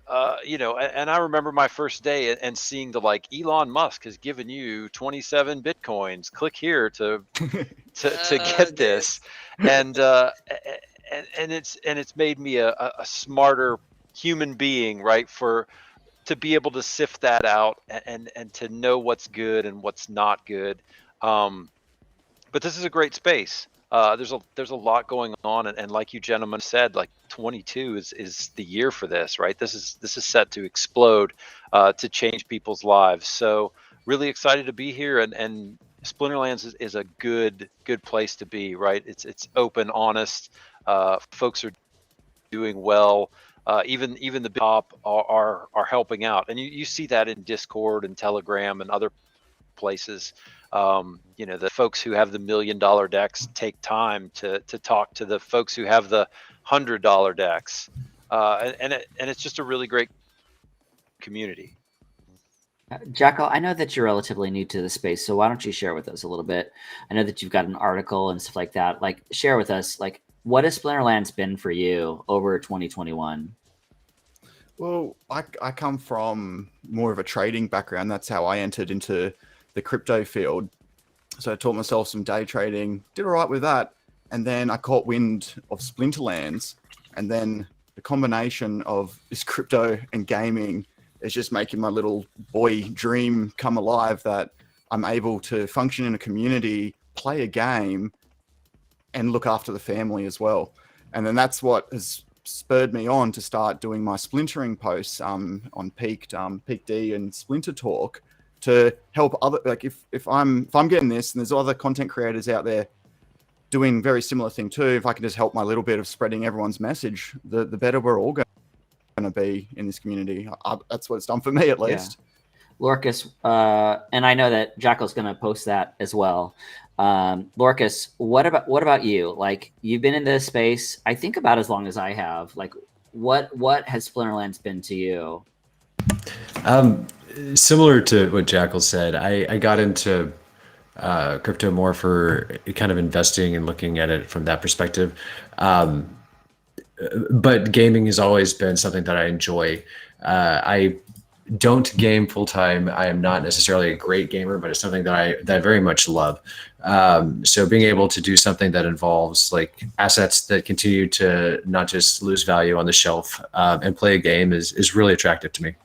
S6: And I remember my first day and seeing Elon Musk has given you 27 Bitcoins. Click here to get this, and it's made me a smarter human being, right? To be able to sift that out and to know what's good and what's not good. But this is a great space. There's a lot going on, and like you gentlemen said, like 22 is the year for this, right? This is set to explode, to change people's lives. So really excited to be here, and Splinterlands is a good place to be, right? It's open, honest. Folks are doing well. Even the top are helping out, and you see that in Discord and Telegram and other places. The folks who have the $1 million decks take time to talk to the folks who have the $100 decks, and it's just a really great community.
S1: Jackal, I know that you're relatively new to the space, so why don't you share with us a little bit? I know that you've got an article and stuff like that. Like, share with us, like, what has Splinterlands been for you over 2021?
S2: Well, I come from more of a trading background. That's how I entered into the crypto field. So I taught myself some day trading, did all right with that. And then I caught wind of Splinterlands. And then the combination of this crypto and gaming is just making my little boy dream come alive, that I'm able to function in a community, play a game, and look after the family as well. And then that's what has spurred me on to start doing my splintering posts on Peak D and Splinter Talk, to help other, like, if I'm getting this and there's other content creators out there doing very similar thing too, if I can just help my little bit of spreading everyone's message, the better we're all going to be in this community. That's what it's done for me, at least.
S1: Lorcas, and I know that Jackal's going to post that as well. Lorcas, what about you? Like, you've been in this space, I think, about as long as I have. Like, what has Splinterlands been to you?
S5: Similar to what Jackal said, I got into crypto more for kind of investing and looking at it from that perspective. But gaming has always been something that I enjoy. I don't game full time. I am not necessarily a great gamer, but it's something that I very much love. So being able to do something that involves like assets that continue to not just lose value on the shelf and play a game is really attractive to me.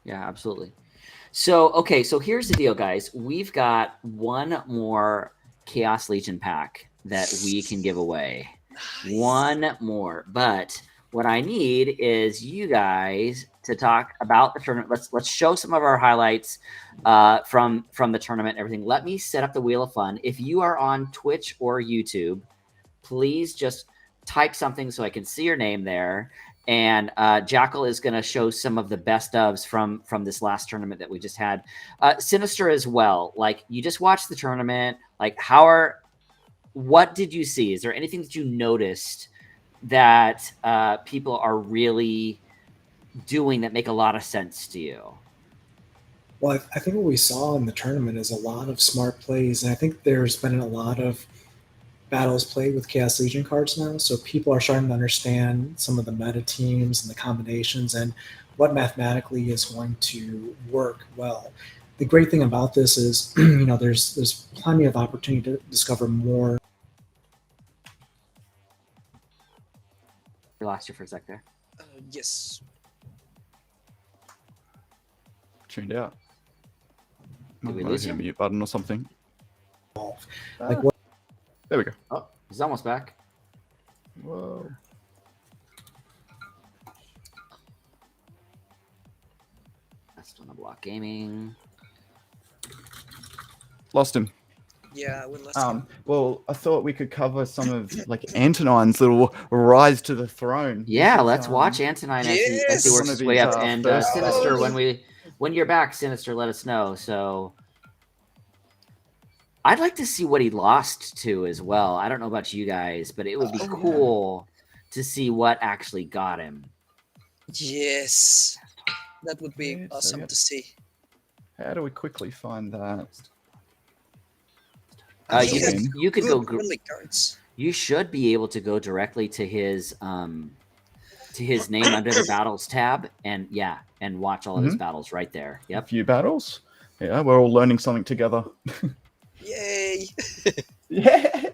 S1: Yeah, absolutely. So, okay, so here's the deal, guys. We've got one more Chaos Legion pack that we can give away.
S3: Nice.
S1: One more, but what I need is you guys to talk about the tournament. Let's show some of our highlights from the tournament and everything. Let me set up the Wheel of Fun. If you are on Twitch or YouTube, please just type something so I can see your name there. And Jackal is going to show some of the best ofs from this last tournament that we just had. Sinister as well. Like, you just watched the tournament. Like, what did you see? Is there anything that you noticed that people are really doing that make a lot of sense to you?
S4: Well, I think what we saw in the tournament is a lot of smart plays, and I think there's been a lot of battles played with Chaos Legion cards now, so people are starting to understand some of the meta teams and the combinations and what mathematically is going to work well. The great thing about this is, there's plenty of opportunity to discover more.
S1: We lost you for a sec there.
S3: Yes.
S2: Tuned out.
S1: Did we
S2: Might
S1: lose
S2: hit a
S1: you?
S2: mute button or something.
S4: Like what?
S2: There we go.
S1: Oh, he's almost back.
S2: Whoa.
S1: That's on the block gaming.
S2: Lost him.
S3: Yeah, we lost him.
S2: Well, I thought we could cover some of like Antonine's little rise to the throne.
S1: Yeah,
S2: This is,
S1: let's watch Antonine as he
S3: yes!
S1: works
S2: One
S1: his
S2: of
S1: way
S2: his,
S1: up. And
S2: first
S1: Sinister,
S2: battles.
S1: when you're back, Sinister, let us know. So I'd like to see what he lost to as well. I don't know about you guys, but it would be cool to see what actually got him.
S3: Yes. That would be
S2: Yeah, so
S3: awesome
S2: yeah.
S3: to see.
S2: How do we quickly find that?
S3: He
S2: you
S3: had
S2: could-
S1: you could
S3: good
S1: go.
S3: early cards.
S1: You should be able to go directly to his name under the battles tab, and watch all of his battles right there.
S2: A
S1: Yep.
S2: few battles. Yeah, we're all learning something together.
S3: Yay!
S2: Yeah.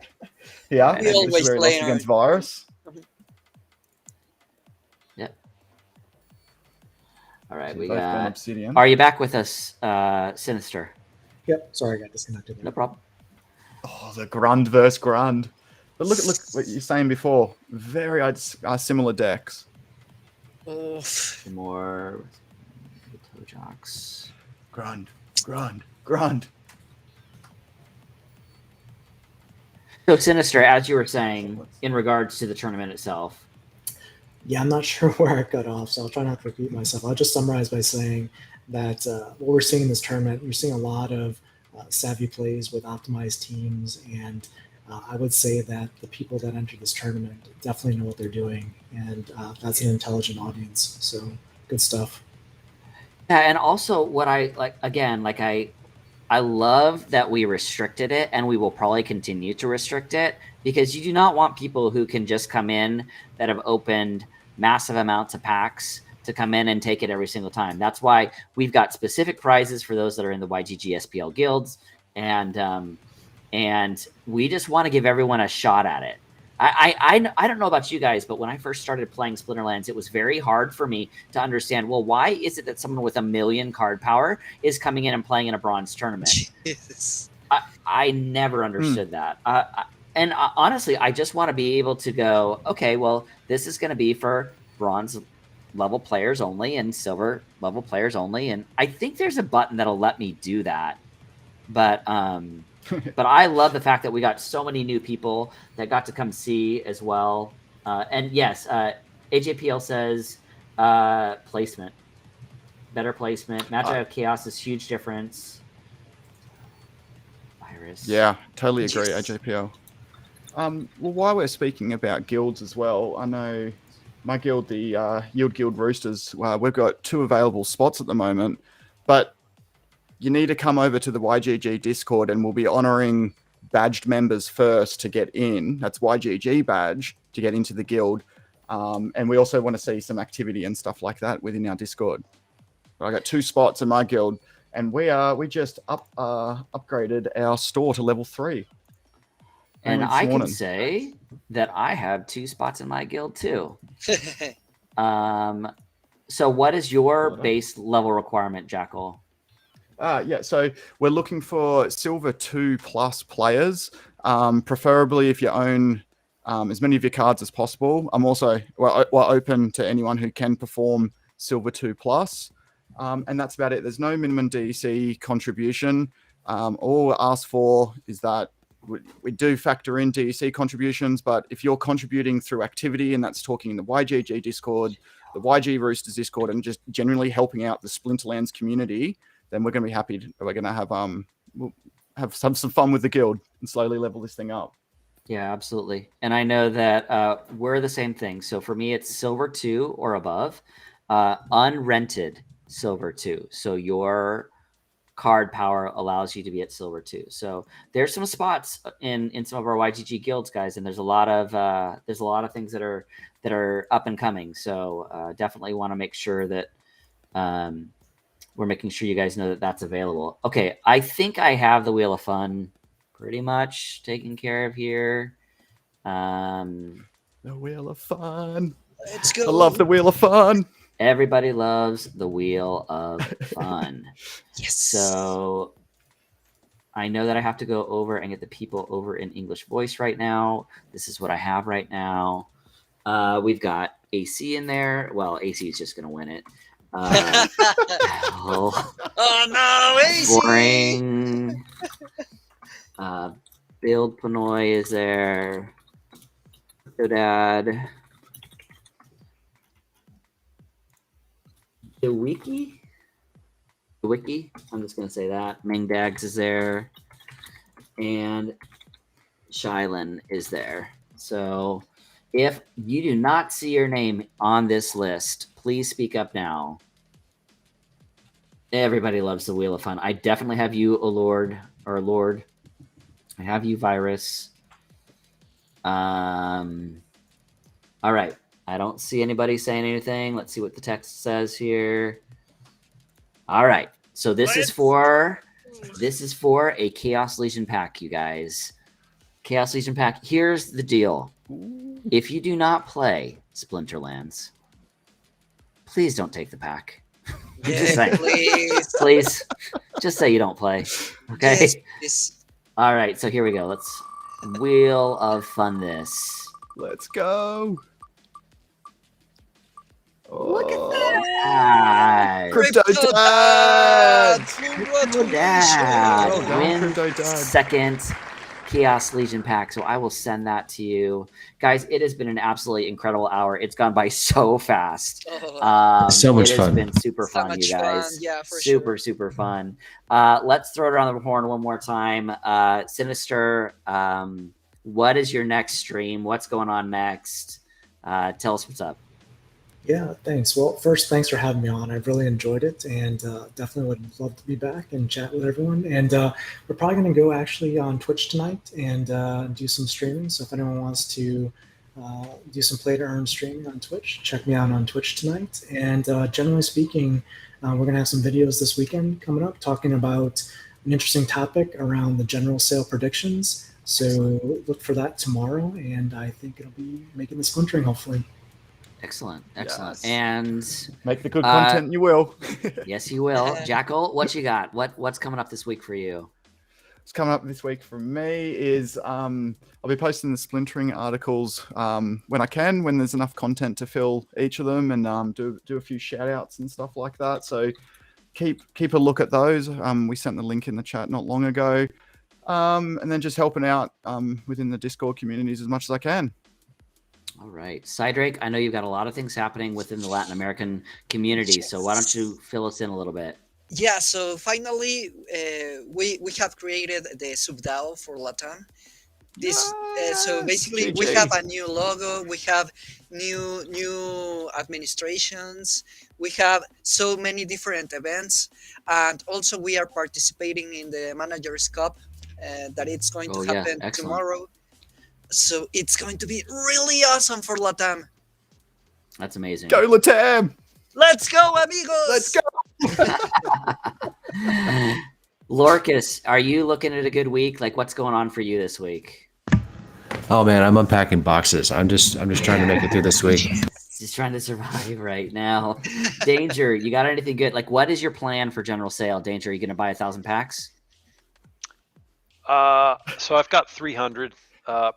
S2: Yeah.
S3: We
S2: and
S3: always
S2: this is where he
S3: play
S2: lost
S3: in
S2: against Virus.
S1: All right,
S2: So
S1: we
S2: both been
S1: got.
S2: Obsidian.
S1: Are you back with us, Sinister?
S4: Yep. Sorry, I got disconnected.
S1: No
S4: There.
S1: problem.
S2: Oh, the Grund versus Grund. But look what you're saying before. Very similar decks.
S3: Oof.
S1: Some more toe jocks.
S2: Grund.
S1: So Sinister, as you were saying, in regards to the tournament itself.
S4: Yeah, I'm not sure where I got off, so I'll try not to repeat myself. I'll just summarize by saying that what we're seeing in this tournament, we're seeing a lot of savvy plays with optimized teams, and I would say that the people that enter this tournament definitely know what they're doing, and that's an intelligent audience. So good stuff.
S1: Yeah, and also what I like again, like I love that we restricted it, and we will probably continue to restrict it, because you do not want people who can just come in that have opened massive amounts of packs to come in and take it every single time. That's why we've got specific prizes for those that are in the YGG SPL guilds, and we just want to give everyone a shot at it. I don't know about you guys, but when I first started playing Splinterlands, it was very hard for me to understand, well, why is it that someone with 1 million card power is coming in and playing in a bronze tournament?
S3: Yes.
S1: I never understood that. And honestly, I just want to be able to go, okay, well, this is going to be for bronze level players only and silver level players only. And I think there's a button that'll let me do that. But I love the fact that we got so many new people that got to come see as well. And yes, AJPL says placement, better placement. Magi of Chaos is huge difference. Virus.
S2: Yeah, totally agree,
S3: Yes.
S2: AJPL. Well, while we're speaking about guilds as well, I know my guild, the Yield Guild Roosters, we've got 2 available spots at the moment, but you need to come over to the YGG Discord, and we'll be honoring badged members first to get in. That's YGG badge to get into the guild. And we also want to see some activity and stuff like that within our Discord. I got 2 spots in my guild, and we just upgraded our store to level 3.
S1: And
S2: Only
S1: I
S2: this
S1: can
S2: morning.
S1: say that I have 2 spots in my guild too. So what is your base level requirement, Jackal?
S2: Yeah, so we're looking for Silver 2+ players, preferably if you own as many of your cards as possible. I'm also we're open to anyone who can perform Silver 2+, and that's about it. There's no minimum DEC contribution. All we're asked for is that we do factor in DEC contributions, but if you're contributing through activity, and that's talking in the YGG Discord, the YG Roosters Discord, and just generally helping out the Splinterlands community, then we're going to be happy. We're going to have we'll have some fun with the guild and slowly level this thing up.
S1: Yeah, absolutely. And I know that we're the same thing. So for me, it's Silver 2 or above, unrented Silver 2. So your card power allows you to be at Silver 2. So there's some spots in some of our YGG guilds, guys, and there's a lot of things that are up and coming. So definitely want to make sure that we're making sure you guys know that that's available. Okay, I think I have the Wheel of Fun pretty much taken care of here.
S2: The Wheel of Fun.
S3: Let's go.
S2: I love the Wheel of Fun.
S1: Everybody loves the Wheel of Fun.
S3: Yes.
S1: So I know that I have to go over and get the people over in English voice right now. This is what I have right now. We've got AC in there. Well, AC is just going to win it.
S3: Oh no, AC.
S1: Boring. Build Panoy is there. Dad. The wiki. I'm just gonna say that. Mingdags is there, and Shylin is there. So, if you do not see your name on this list, please speak up now. Everybody loves the Wheel of Fun. I definitely have you, Lord. I have you, Virus. All right. I don't see anybody saying anything. Let's see what the text says here. All right. So this is for a Chaos Legion pack, you guys. Chaos Legion pack. Here's the deal. If you do not play Splinterlands, please don't take the pack. Just saying. Please. Just say you don't play. Okay.
S3: Yes.
S1: All right. So here we go. Let's Wheel of Fun this.
S2: Let's go.
S1: Look at that.
S2: Crypto
S3: Dad.
S1: Dad.
S2: Well done,
S1: Win
S2: Crypto Dad.
S1: second Chaos Legion pack. So I will send that to you. Guys, it has been an absolutely incredible hour. It's gone by so fast.
S5: So much
S1: it
S5: fun.
S1: It's been super
S3: So
S1: fun,
S3: much
S1: you guys.
S3: fun. Yeah, for
S1: super,
S3: sure.
S1: super fun. Let's throw it around the horn one more time. Sinister, what is your next stream? What's going on next? Tell us what's up.
S4: Yeah, thanks. Well, first, thanks for having me on. I've really enjoyed it, and definitely would love to be back and chat with everyone. And we're probably going to go actually on Twitch tonight and do some streaming. So if anyone wants to do some play to earn streaming on Twitch, check me out on Twitch tonight. And generally speaking, we're going to have some videos this weekend coming up talking about an interesting topic around the general sale predictions. So look for that tomorrow, and I think it'll be making the splintering, hopefully.
S1: Excellent.
S2: Yes.
S1: And
S2: Make the good content, you will.
S1: yes, you will. Jackal, what you got? What's coming up this week for you?
S2: What's coming up this week for me is I'll be posting the splintering articles when I can, when there's enough content to fill each of them, and do a few shout outs and stuff like that. So keep a look at those. We sent the link in the chat not long ago. And then just helping out within the Discord communities as much as I can.
S1: All right. Cydrake, I know you've got a lot of things happening within the Latin American community, so why don't you fill us in a little bit?
S3: Yeah, so finally, we have created the subDAO for Latam. So basically, we have a new logo, we have new administrations, We have so many different events, and also we are participating in the Managers Cup that it's going to
S1: Oh yeah,
S3: happen
S1: excellent.
S3: tomorrow. So it's going to be really awesome for Latam.
S1: That's amazing.
S2: Go Latam!
S3: Let's go, amigos!
S2: Let's go!
S1: Lorcas, are you looking at a good week? Like, what's going on for you this week?
S5: Oh man, I'm unpacking boxes. I'm just trying to make it through this week.
S1: Just trying to survive right now. Danger, you got anything good? Like, what is your plan for general sale? Danger, are you going to buy 1,000 packs?
S6: So I've got 300.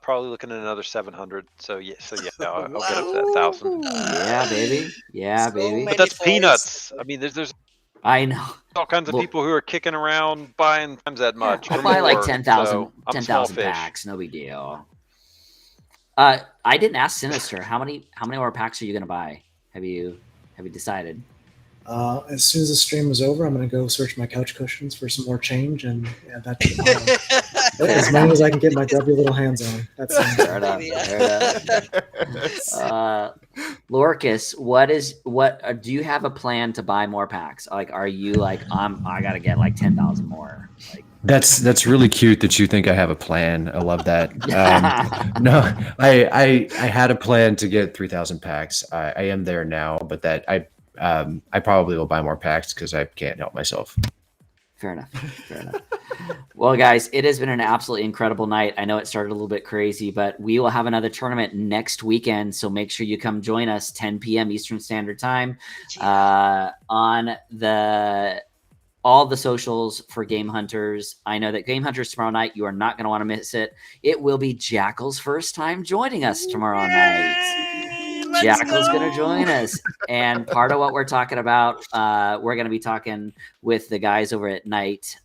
S6: Probably looking at another 700. So yeah, I'll get up to that 1,000.
S1: Yeah, baby. Yeah,
S3: So
S1: baby.
S3: many
S6: But that's
S3: foils.
S6: peanuts. I mean, there's
S1: I know.
S6: all kinds of
S1: Look,
S6: people who are kicking around buying times that much.
S1: I'll
S6: or
S1: buy like
S6: more,
S1: 10,000
S6: so I'm small fish.
S1: packs. No big deal. I didn't ask Sinister. How many more packs are you going to buy? Have you decided?
S4: As soon as the stream is over, I'm going to go search my couch cushions for some more change and add that to the pile. As many as I can get my grubby little hands on. That's
S1: Fair enough. Lorcas, what do you have a plan to buy more packs? Like, are you like, I got to get like 10,000 more? Like,
S5: That's really cute that you think I have a plan. I love that. No, I had a plan to get 3,000 packs. I am there now, but that I probably will buy more packs because I can't help myself.
S1: Fair enough. Fair enough. Well, guys, it has been an absolutely incredible night. I know it started a little bit crazy, but we will have another tournament next weekend. So make sure you come join us 10 p.m. Eastern Standard Time on all the socials for Game Hunters. I know that Game Hunters tomorrow night, you are not going to want to miss it. It will be Jackal's first time joining us tomorrow night. Jackal's going to join us. And part of what we're talking about, we're going to be talking with the guys over at Ignite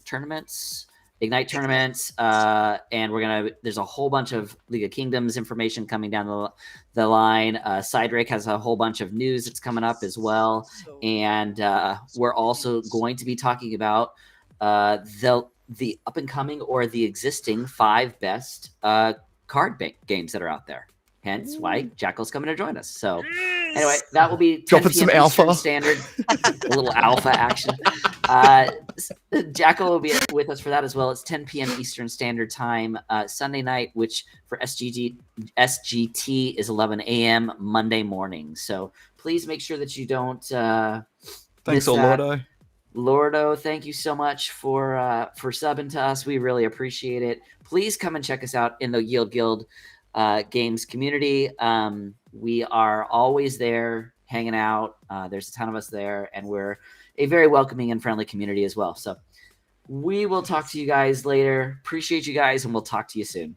S1: tournaments. And there's a whole bunch of League of Kingdoms information coming down the line. Sidrake has a whole bunch of news that's coming up as well. And we're also going to be talking about the up and coming or the existing 5 best card games that are out there. Hence why Jackal's coming to join us. So anyway, that will be 10
S2: Dropping
S1: p.m.
S2: some
S1: Eastern
S2: alpha.
S1: Standard. A little alpha action. Jackal will be with us for that as well. It's 10 p.m. Eastern Standard Time Sunday night, which for SGT is 11 a.m. Monday morning. So please make sure that you don't
S2: Thanks,
S1: miss that.
S2: Lordo.
S1: Lordo, thank you so much for subbing to us. We really appreciate it. Please come and check us out in the Yield Guild games community. We are always there hanging out. There's a ton of us there, and we're a very welcoming and friendly community as well. So we will talk to you guys later. Appreciate you guys, and we'll talk to you soon.